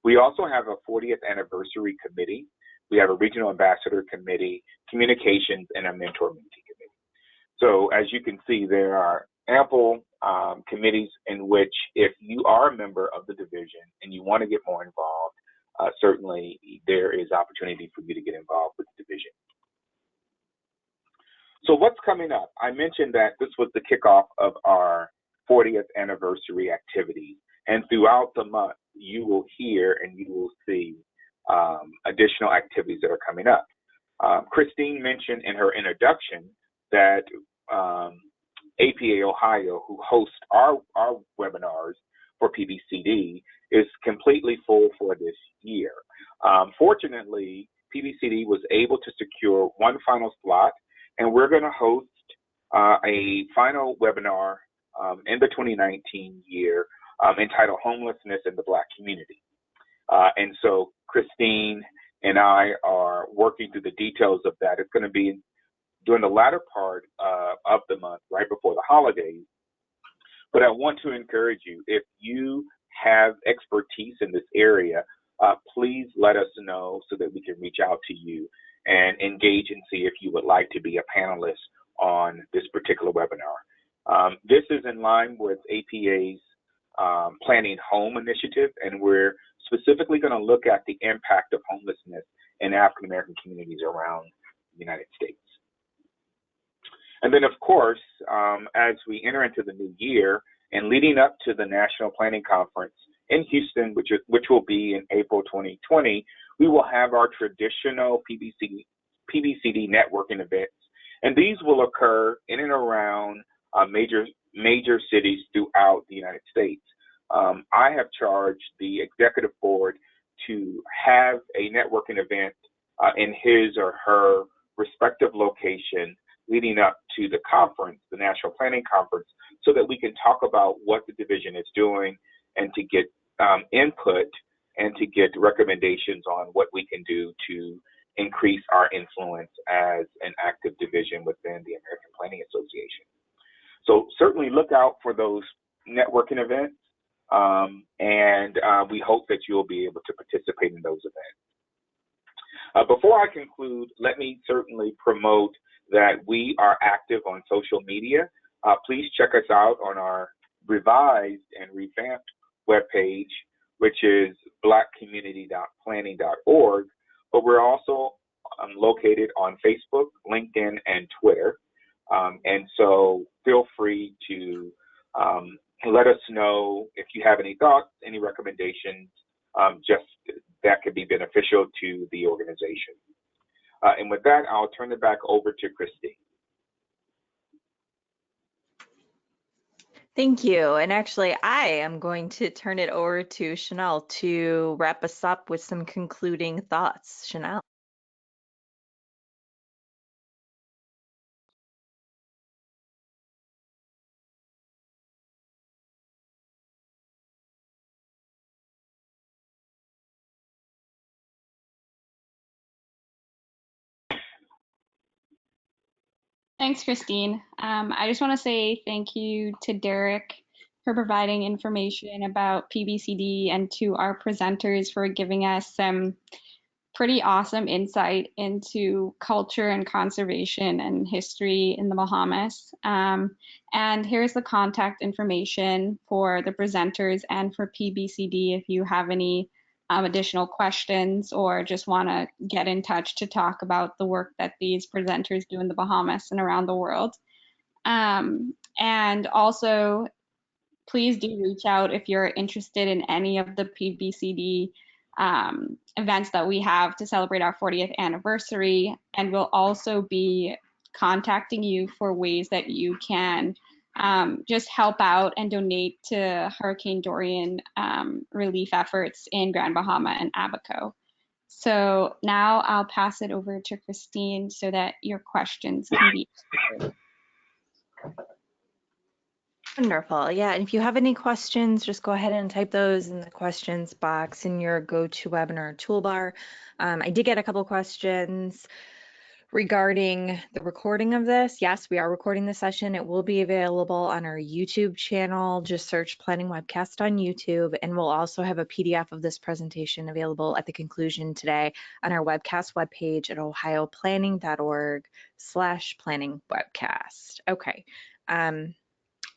We also have a 40th anniversary committee. We have a regional ambassador committee, communications, and a mentor-mentee committee. So as you can see, there are ample committees in which if you are a member of the division and you want to get more involved, certainly there is opportunity for you to get involved with the division. So what's coming up? I mentioned that this was the kickoff of our 40th anniversary activity. And throughout the month, you will hear and you will see additional activities that are coming up. Christine mentioned in her introduction that APA Ohio, who hosts our webinars for PBCD, is completely full for this year. Fortunately, PBCD was able to secure one final slot, and we're going to host a final webinar in the 2019 year entitled Homelessness in the Black Community. And so Christine and I are working through the details of that. It's going to be during the latter part of the month, right before the holidays. But I want to encourage you, if you have expertise in this area, please let us know so that we can reach out to you and engage and see if you would like to be a panelist on this particular webinar. This is in line with APA's Planning Home initiative, and we're specifically going to look at the impact of homelessness in African American communities around the United States. And then, of course, as we enter into the new year and leading up to the National Planning Conference in Houston, which will be in April 2020, we will have our traditional PBCD networking events. And these will occur in and around major cities throughout the United States. I have charged the executive board to have a networking event in his or her respective location leading up to the conference, the National Planning Conference, so that we can talk about what the division is doing and to get input and to get recommendations on what we can do to increase our influence as an active division within the American Planning Association. So certainly look out for those networking events, and we hope that you'll be able to participate in those events. Before I conclude, let me certainly promote that we are active on social media. Please check us out on our revised and revamped webpage, which is blackcommunity.planning.org, but we're also located on Facebook, LinkedIn, and Twitter. And so feel free to let us know if you have any thoughts, any recommendations, just that could be beneficial to the organization. And with that, I'll turn it back over to Christine. Thank you. And actually, I am going to turn it over to Chanel to wrap us up with some concluding thoughts. Chanel. Thanks, Christine. I just want to say thank you to Derek for providing information about PBCD and to our presenters for giving us some pretty awesome insight into culture and conservation and history in the Bahamas. And here's the contact information for the presenters and for PBCD if you have any additional questions or just want to get in touch to talk about the work that these presenters do in the Bahamas and around the world. And also, please do reach out if you're interested in any of the PBCD events that we have to celebrate our 40th anniversary. And we'll also be contacting you for ways that you can just help out and donate to Hurricane Dorian relief efforts in Grand Bahama and Abaco. So now I'll pass it over to Christine so that your questions can be answered. Wonderful. Yeah, and if you have any questions, just go ahead and type those in the questions box in your GoToWebinar toolbar. I did get a couple questions regarding the recording of this. Yes, we are recording the session. It will be available on our YouTube channel. Just search Planning Webcast on YouTube, and we'll also have a PDF of this presentation available at the conclusion today on our webcast webpage at ohioplanning.org/planningwebcast. Okay.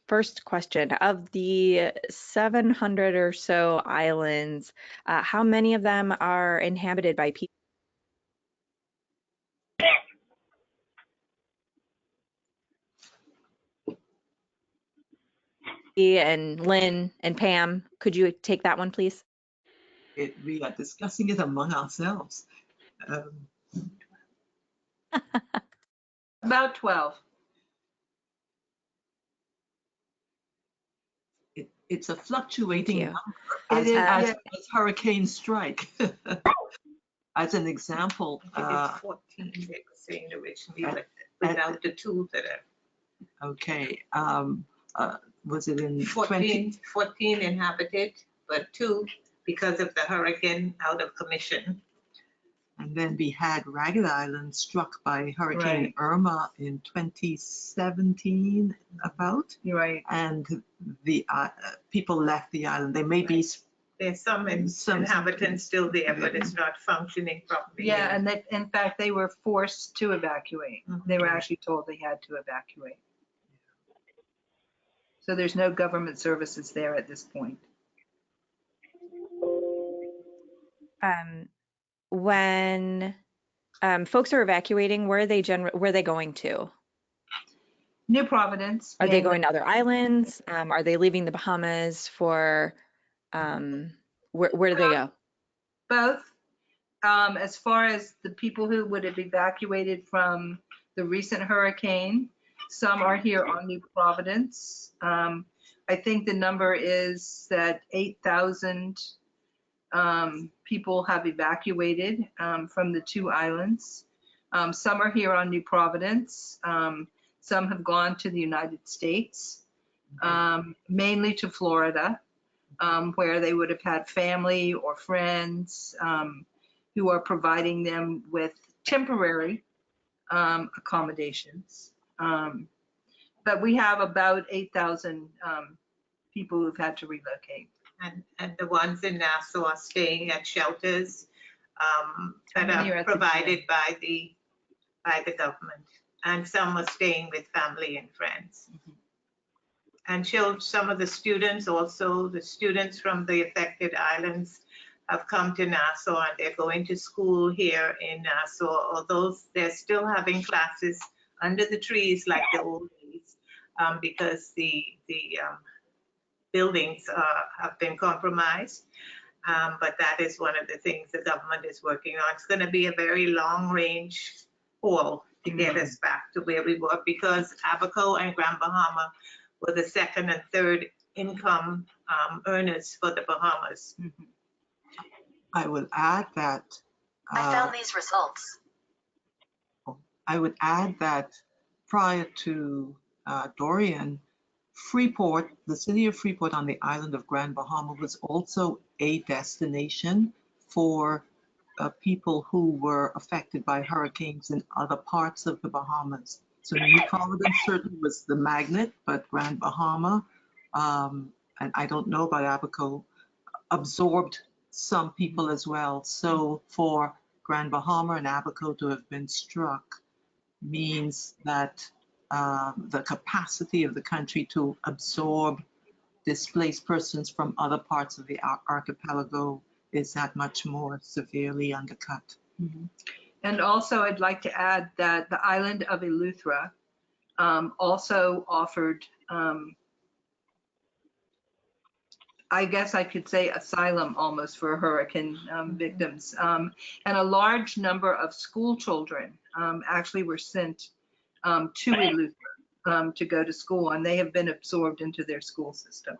First question, of the 700 or so islands, how many of them are inhabited by people? And Lynn and Pam, could you take that one, please? We are discussing it among ourselves. About 12. It's a fluctuating you. number It is, as yeah. hurricanes strike. As an example, I think it's 14, they were saying originally, but without the two that are okay, was it in 14 inhabited, but 2 because of the hurricane out of commission. And then we had Ragged Island struck by Hurricane Irma in 2017, about. You're right. And the people left the island. They may be. There's some inhabitants still there, but it's not functioning properly. Yeah, and they, in fact, they were forced to evacuate. They were actually told they had to evacuate. So there's no government services there at this point. When folks are evacuating, where are they going to? New Providence. Are they going to other islands? Are they leaving the Bahamas for, where do they go? Both. As far as the people who would have evacuated from the recent hurricane, some are here on New Providence. I think the number is that 8,000 people have evacuated from the 2 islands. Some are here on New Providence. Some have gone to the United States, mainly to Florida, where they would have had family or friends who are providing them with temporary accommodations. But we have about 8,000 people who've had to relocate. And the ones in Nassau are staying at shelters that are provided by the government. And some are staying with family and friends. And some of the students also, the students from the affected islands have come to Nassau and they're going to school here in Nassau, although they're still having classes under the trees like the old days because the buildings have been compromised. But that is one of the things the government is working on. It's going to be a very long range haul to get us back to where we were because Abaco and Grand Bahama were the 2nd and 3rd income earners for the Bahamas. I would add that. I found these results. I would add that prior to Dorian, Freeport, the city of Freeport on the island of Grand Bahama was also a destination for people who were affected by hurricanes in other parts of the Bahamas. So New Providence certainly was the magnet, but Grand Bahama, and I don't know about Abaco, absorbed some people as well. So for Grand Bahama and Abaco to have been struck means that the capacity of the country to absorb displaced persons from other parts of the archipelago is that much more severely undercut. And also I'd like to add that the island of Eleuthera also offered, I guess I could say asylum almost for hurricane victims. And a large number of school children actually were sent to Eleuthera to go to school, and they have been absorbed into their school system.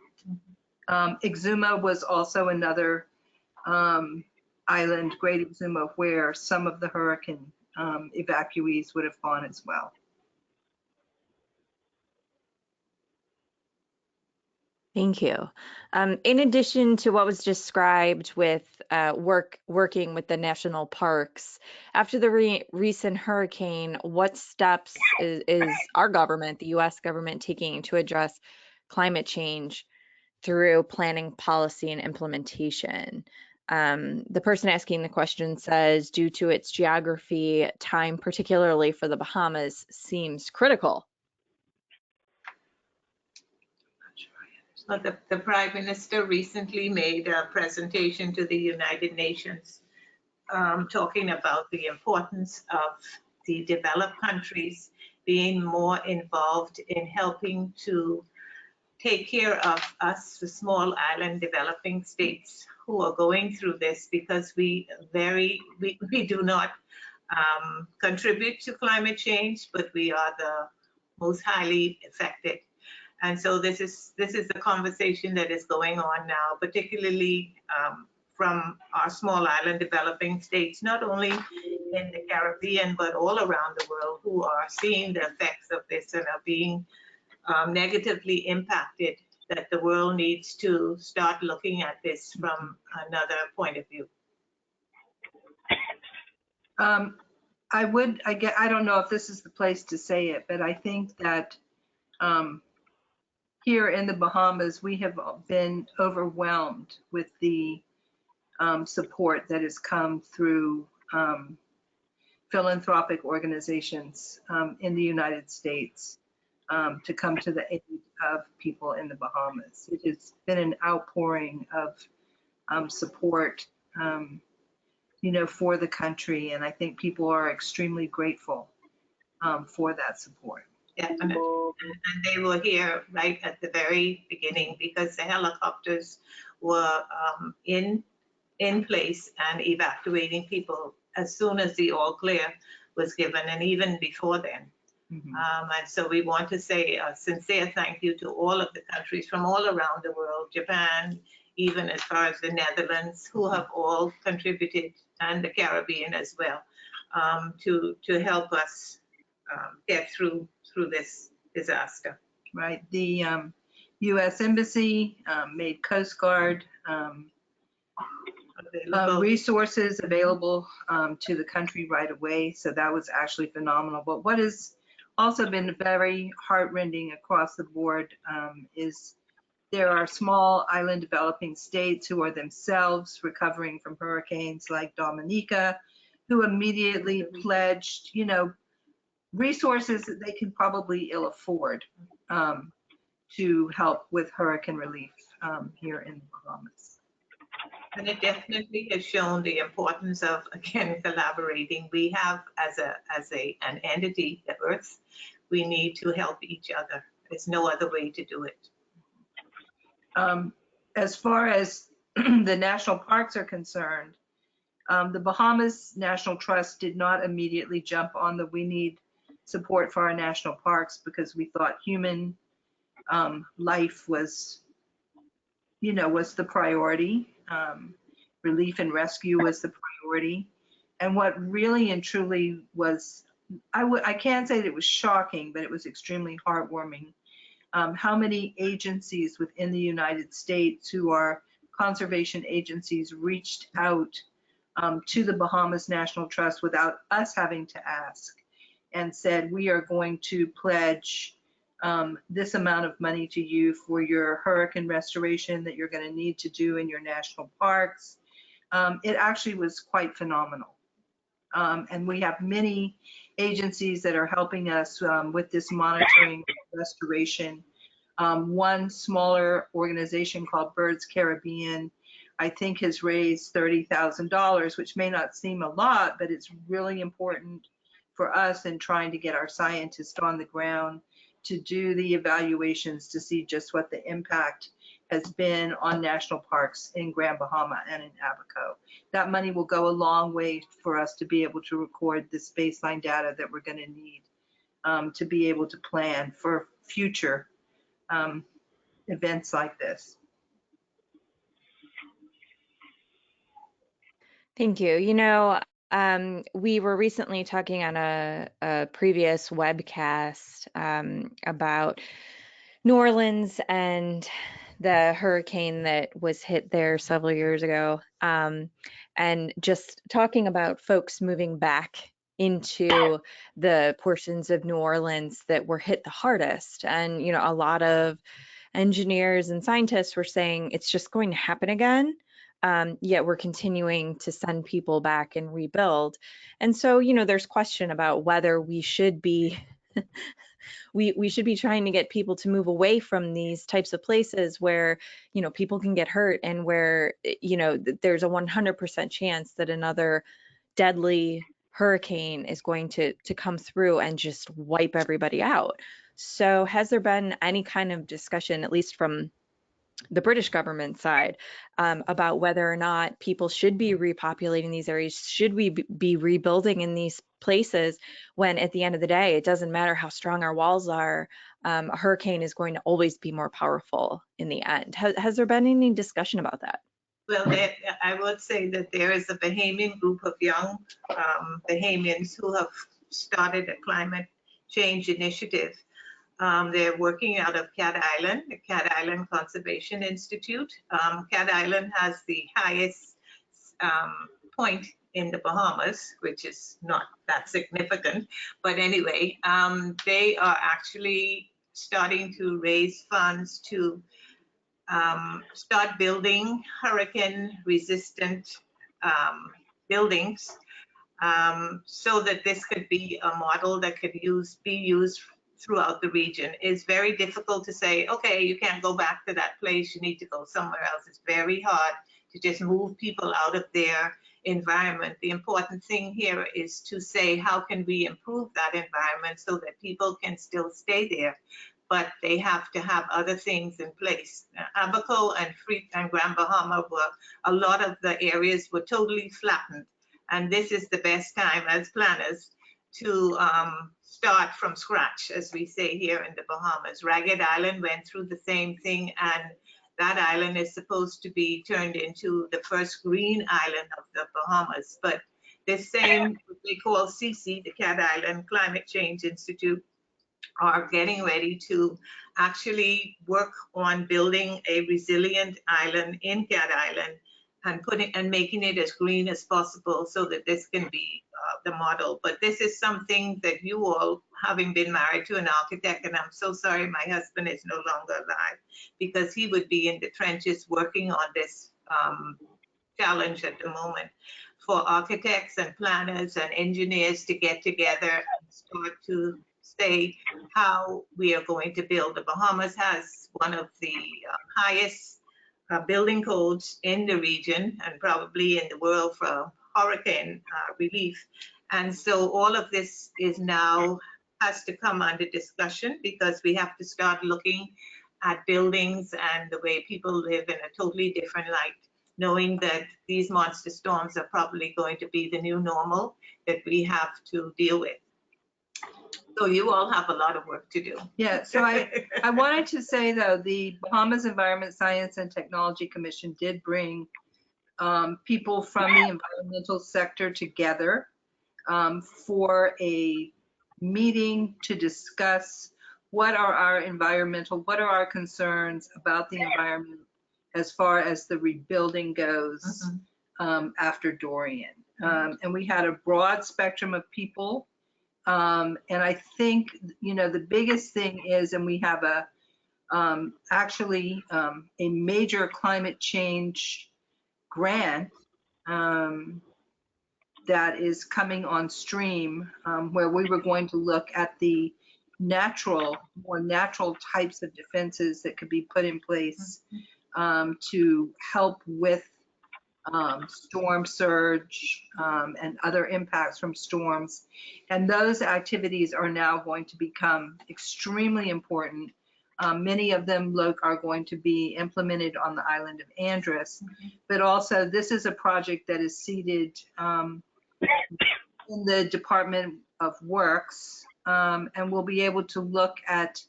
Exuma was also another island, Great Exuma, where some of the hurricane evacuees would have gone as well. Thank you. In addition to what was described with working with the national parks, after the recent hurricane, what steps is our government, the U.S. government, taking to address climate change through planning, policy, and implementation? The person asking the question says, due to its geography, time, particularly for the Bahamas, seems critical. Well, the Prime Minister recently made a presentation to the United Nations talking about the importance of the developed countries being more involved in helping to take care of us, the small island developing states who are going through this, because we do not contribute to climate change, but we are the most highly affected. And so this is the conversation that is going on now, particularly from our small island developing states, not only in the Caribbean, but all around the world, who are seeing the effects of this and are being negatively impacted, that the world needs to start looking at this from another point of view. I don't know if this is the place to say it, but I think that here in the Bahamas, we have been overwhelmed with the support that has come through philanthropic organizations in the United States to come to the aid of people in the Bahamas. It has been an outpouring of support, for the country, and I think people are extremely grateful for that support. Yeah, and they were here right at the very beginning because the helicopters were in place and evacuating people as soon as the all clear was given, and even before then. And so we want to say a sincere thank you to all of the countries from all around the world, Japan, even as far as the Netherlands, who have all contributed, and the Caribbean as well, to help us get through this disaster. Right. The U.S. Embassy made Coast Guard resources available to the country right away. So that was actually phenomenal. But what has also been very heartrending across the board is there are small island developing states who are themselves recovering from hurricanes, like Dominica, who immediately pledged, resources that they can probably ill afford to help with hurricane relief here in the Bahamas. And it definitely has shown the importance of, again, collaborating. We have, as an entity, the Earth, we need to help each other. There's no other way to do it. As far as the national parks are concerned, the Bahamas National Trust did not immediately jump on the we need support for our national parks because we thought human life was the priority. Relief and rescue was the priority. And what really and truly was, I can't say that it was shocking, but it was extremely heartwarming. How many agencies within the United States who are conservation agencies reached out to the Bahamas National Trust without us having to ask and said, we are going to pledge this amount of money to you for your hurricane restoration that you're going to need to do in your national parks. It actually was quite phenomenal. And we have many agencies that are helping us with this monitoring restoration. One smaller organization called Birds Caribbean, I think, has raised $30,000, which may not seem a lot, but it's really important for us in trying to get our scientists on the ground to do the evaluations to see just what the impact has been on national parks in Grand Bahama and in Abaco. That money will go a long way for us to be able to record this baseline data that we're going to need to be able to plan for future events like this. Thank you. We were recently talking on a previous webcast about New Orleans and the hurricane that was hit there several years ago, and just talking about folks moving back into the portions of New Orleans that were hit the hardest. And, a lot of engineers and scientists were saying it's just going to happen again. Yet we're continuing to send people back and rebuild. And so, there's question about whether we should be we should be trying to get people to move away from these types of places where, people can get hurt and where, there's a 100% chance that another deadly hurricane is going to come through and just wipe everybody out. So has there been any kind of discussion, at least from the British government side, about whether or not people should be repopulating these areas. Should we be rebuilding in these places when at the end of the day, it doesn't matter how strong our walls are, a hurricane is going to always be more powerful in the end. Has there been any discussion about that? Well, I would say that there is a Bahamian group of young Bahamians who have started a climate change initiative. They're working out of Cat Island, the Cat Island Conservation Institute. Cat Island has the highest point in the Bahamas, which is not that significant. But anyway, they are actually starting to raise funds to start building hurricane-resistant buildings, so that this could be a model that could be used throughout the region. It's very difficult to say, okay, you can't go back to that place, you need to go somewhere else. It's very hard to just move people out of their environment. The important thing here is to say, how can we improve that environment so that people can still stay there? But they have to have other things in place. Abaco and Grand Bahama a lot of the areas were totally flattened. And this is the best time as planners to start from scratch, as we say here in the Bahamas. Ragged Island went through the same thing, and that island is supposed to be turned into the first green island of the Bahamas. But this same, what they call CC, the Cat Island Climate Change Institute, are getting ready to actually work on building a resilient island in Cat Island and making it as green as possible so that this can be the model. But this is something that you all, having been married to an architect, and I'm so sorry my husband is no longer alive, because he would be in the trenches working on this challenge at the moment, for architects and planners and engineers to get together and start to say how we are going to build. The Bahamas has one of the highest building codes in the region and probably in the world for hurricane relief. And so all of this is now has to come under discussion, because we have to start looking at buildings and the way people live in a totally different light, knowing that these monster storms are probably going to be the new normal that we have to deal with. So you all have a lot of work to do. Yeah, so I wanted to say, though, the Bahamas Environment, Science, and Technology Commission did bring people from the environmental sector together for a meeting to discuss what are our concerns about the environment as far as the rebuilding goes after Dorian. And we had a broad spectrum of people. And I think, the biggest thing is, and we have actually a major climate change grant that is coming on stream, where we were going to look at the more natural types of defenses that could be put in place to help with storm surge and other impacts from storms. And those activities are now going to become extremely important. Many of them are going to be implemented on the island of Andros, but also this is a project that is seated in the Department of Works, and we'll be able to look at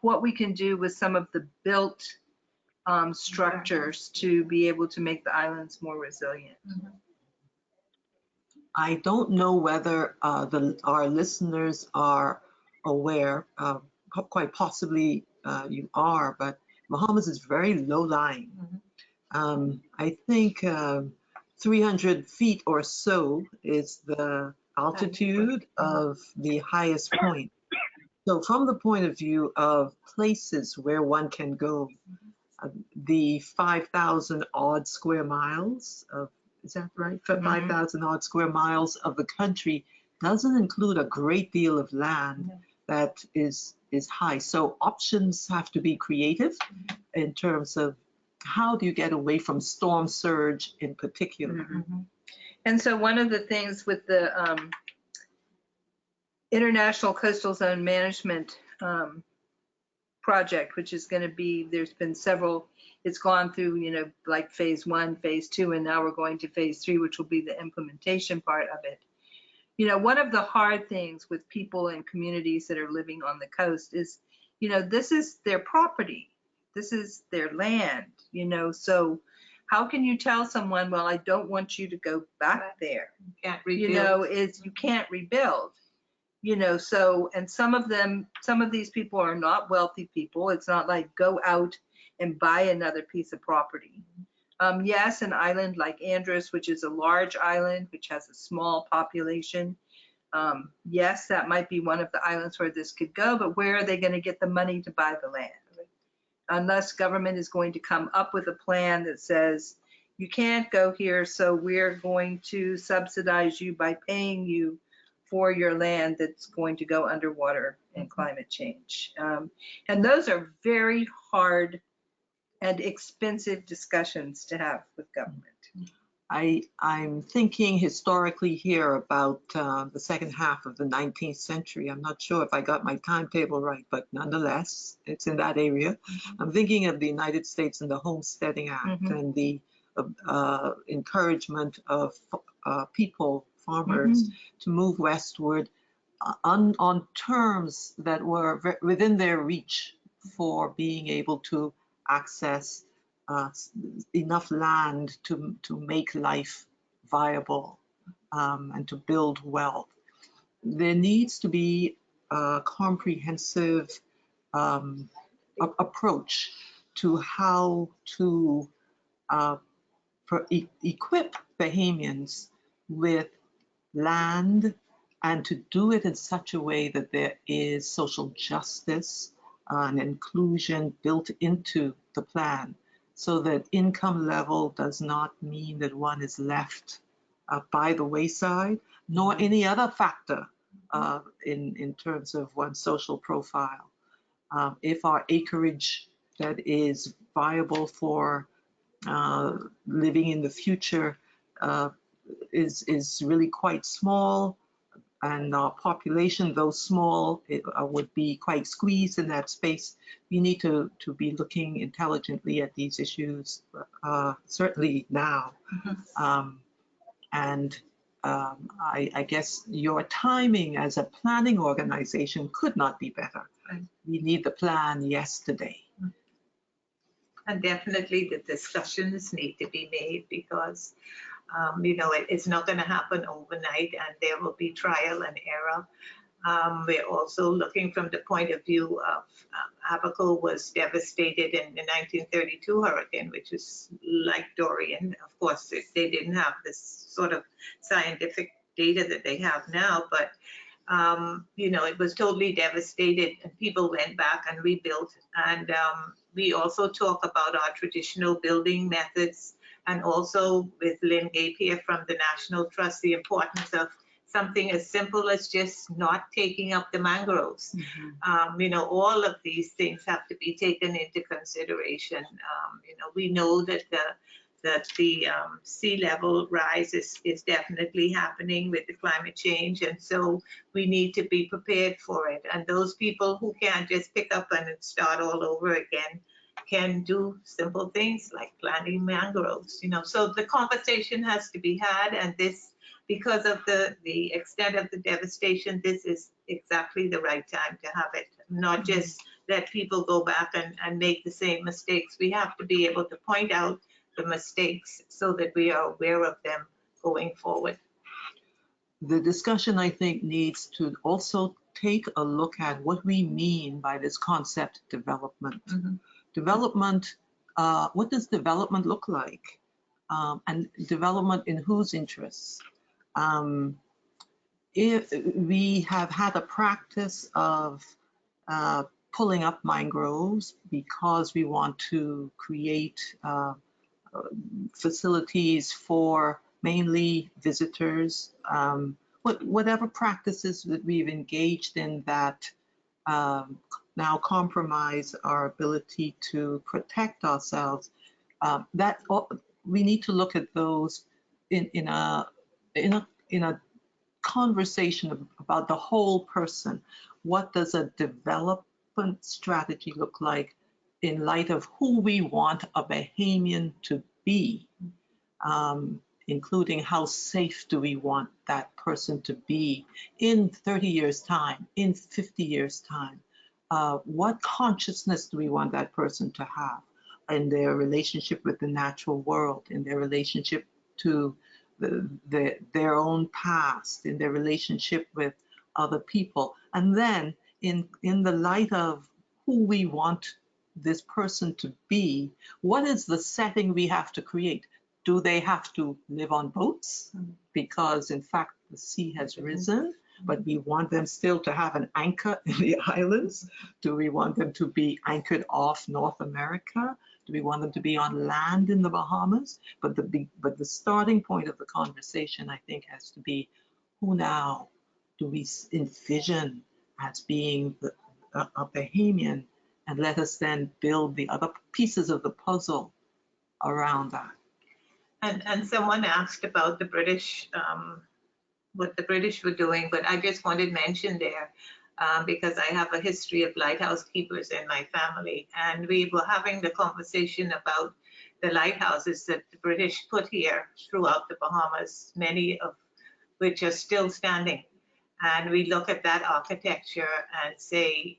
what we can do with some of the built structures to be able to make the islands more resilient. I don't know whether our listeners are aware, quite possibly you are, but Bahamas is very low-lying. I think 300 feet or so is the altitude of the highest point. So from the point of view of places where one can go, the 5,000 odd square miles of, is that right? 5,000 odd square miles of the country doesn't include a great deal of land that is high. So options have to be creative in terms of how do you get away from storm surge in particular. And so one of the things with the International Coastal Zone Management project, which is going to be, there's been several, it's gone through, like phase 1, phase 2, and now we're going to phase 3, which will be the implementation part of it. One of the hard things with people and communities that are living on the coast is, this is their property. This is their land, so how can you tell someone, well, I don't want you to go back there? You can't rebuild. You can't rebuild. So, and some of these people are not wealthy people. It's not like go out and buy another piece of property. Yes, an island like Andros, which is a large island, which has a small population. Yes, that might be one of the islands where this could go, but where are they going to get the money to buy the land? Unless government is going to come up with a plan that says, you can't go here, so we're going to subsidize you by paying you for your land that's going to go underwater in climate change. And those are very hard and expensive discussions to have with government. I'm thinking historically here about the second half of the 19th century. I'm not sure if I got my timetable right, but nonetheless, it's in that area. I'm thinking of the United States and the Homesteading Act and the encouragement of people, farmers, to move westward on terms that were within their reach for being able to access enough land to make life viable and to build wealth. There needs to be a comprehensive approach to how to equip Bahamians with land and to do it in such a way that there is social justice and inclusion built into the plan, so that income level does not mean that one is left by the wayside, nor any other factor in terms of one's social profile. If our acreage that is viable for living in the future is really quite small, and our population, though small, would be quite squeezed in that space. We need to be looking intelligently at these issues, certainly now. I guess your timing as a planning organization could not be better. We need the plan yesterday. And definitely the discussions need to be made because it's not going to happen overnight, and there will be trial and error. We're also looking from the point of view of Abaco was devastated in the 1932 hurricane, which is like Dorian. Of course, they didn't have this sort of scientific data that they have now, but it was totally devastated, and people went back and rebuilt. And we also talk about our traditional building methods, and also with Lynn Gape here from the National Trust, the importance of something as simple as just not taking up the mangroves. All of these things have to be taken into consideration. We know that the sea level rise is definitely happening with the climate change, and so we need to be prepared for it. And those people who can't just pick up and start all over again can do simple things like planting mangroves. So the conversation has to be had, and this, because of the extent of the devastation, this is exactly the right time to have it, not just let people go back and make the same mistakes. We have to be able to point out the mistakes so that we are aware of them going forward. The discussion, I think, needs to also take a look at what we mean by this concept development. Development, what does development look like? And development in whose interests? If we have had a practice of pulling up mangroves because we want to create facilities for mainly visitors, whatever practices that we've engaged in that now compromise our ability to protect ourselves, that we need to look at those in a conversation about the whole person. What does a developed development strategy look like in light of who we want a Bahamian to be, including how safe do we want that person to be in 30 years' time, in 50 years' time? What consciousness do we want that person to have in their relationship with the natural world, in their relationship to their own past, in their relationship with other people? And then in the light of who we want this person to be, what is the setting we have to create? Do they have to live on boats? Because in fact, the sea has risen, but we want them still to have an anchor in the islands. Do we want them to be anchored off North America? Do we want them to be on land in the Bahamas? But the starting point of the conversation, I think, has to be, who now do we envision as being a Bahamian? And let us then build the other pieces of the puzzle around that. And someone asked about the British, what the British were doing, but I just wanted to mention there, because I have a history of lighthouse keepers in my family, and we were having the conversation about the lighthouses that the British put here throughout the Bahamas, many of which are still standing. And we look at that architecture and say,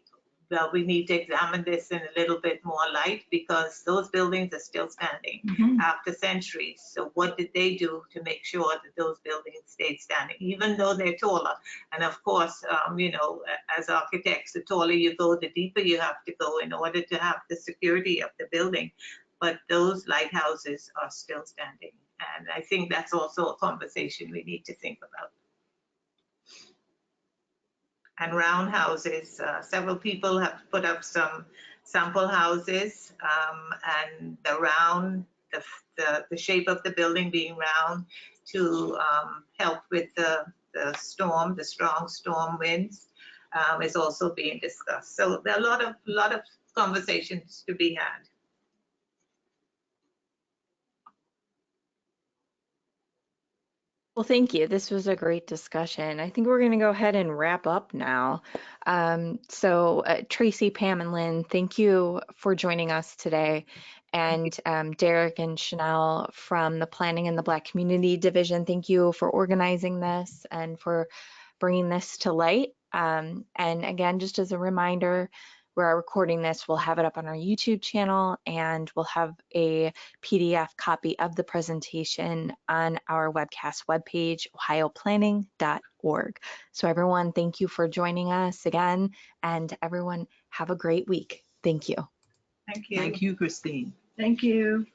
well, we need to examine this in a little bit more light, because those buildings are still standing after centuries. So what did they do to make sure that those buildings stayed standing, even though they're taller? And of course, you know, as architects, the taller you go, the deeper you have to go in order to have the security of the building. But those lighthouses are still standing. And I think that's also a conversation we need to think about. And round houses, several people have put up some sample houses, and the shape of the building being round to help with the strong storm winds, is also being discussed. So there are a lot of conversations to be had. Well, thank you. This was a great discussion. I think we're going to go ahead and wrap up now. Tracey, Pam, and Lynn, thank you for joining us today. And Derek and Chanel from the Planning and the Black Community Division, thank you for organizing this and for bringing this to light. And again, just as a reminder, we're recording this, we'll have it up on our YouTube channel, and we'll have a PDF copy of the presentation on our webcast webpage, ohioplanning.org. So everyone, thank you for joining us again, and everyone have a great week. Thank you. Thank you. Thank you, Christine. Thank you.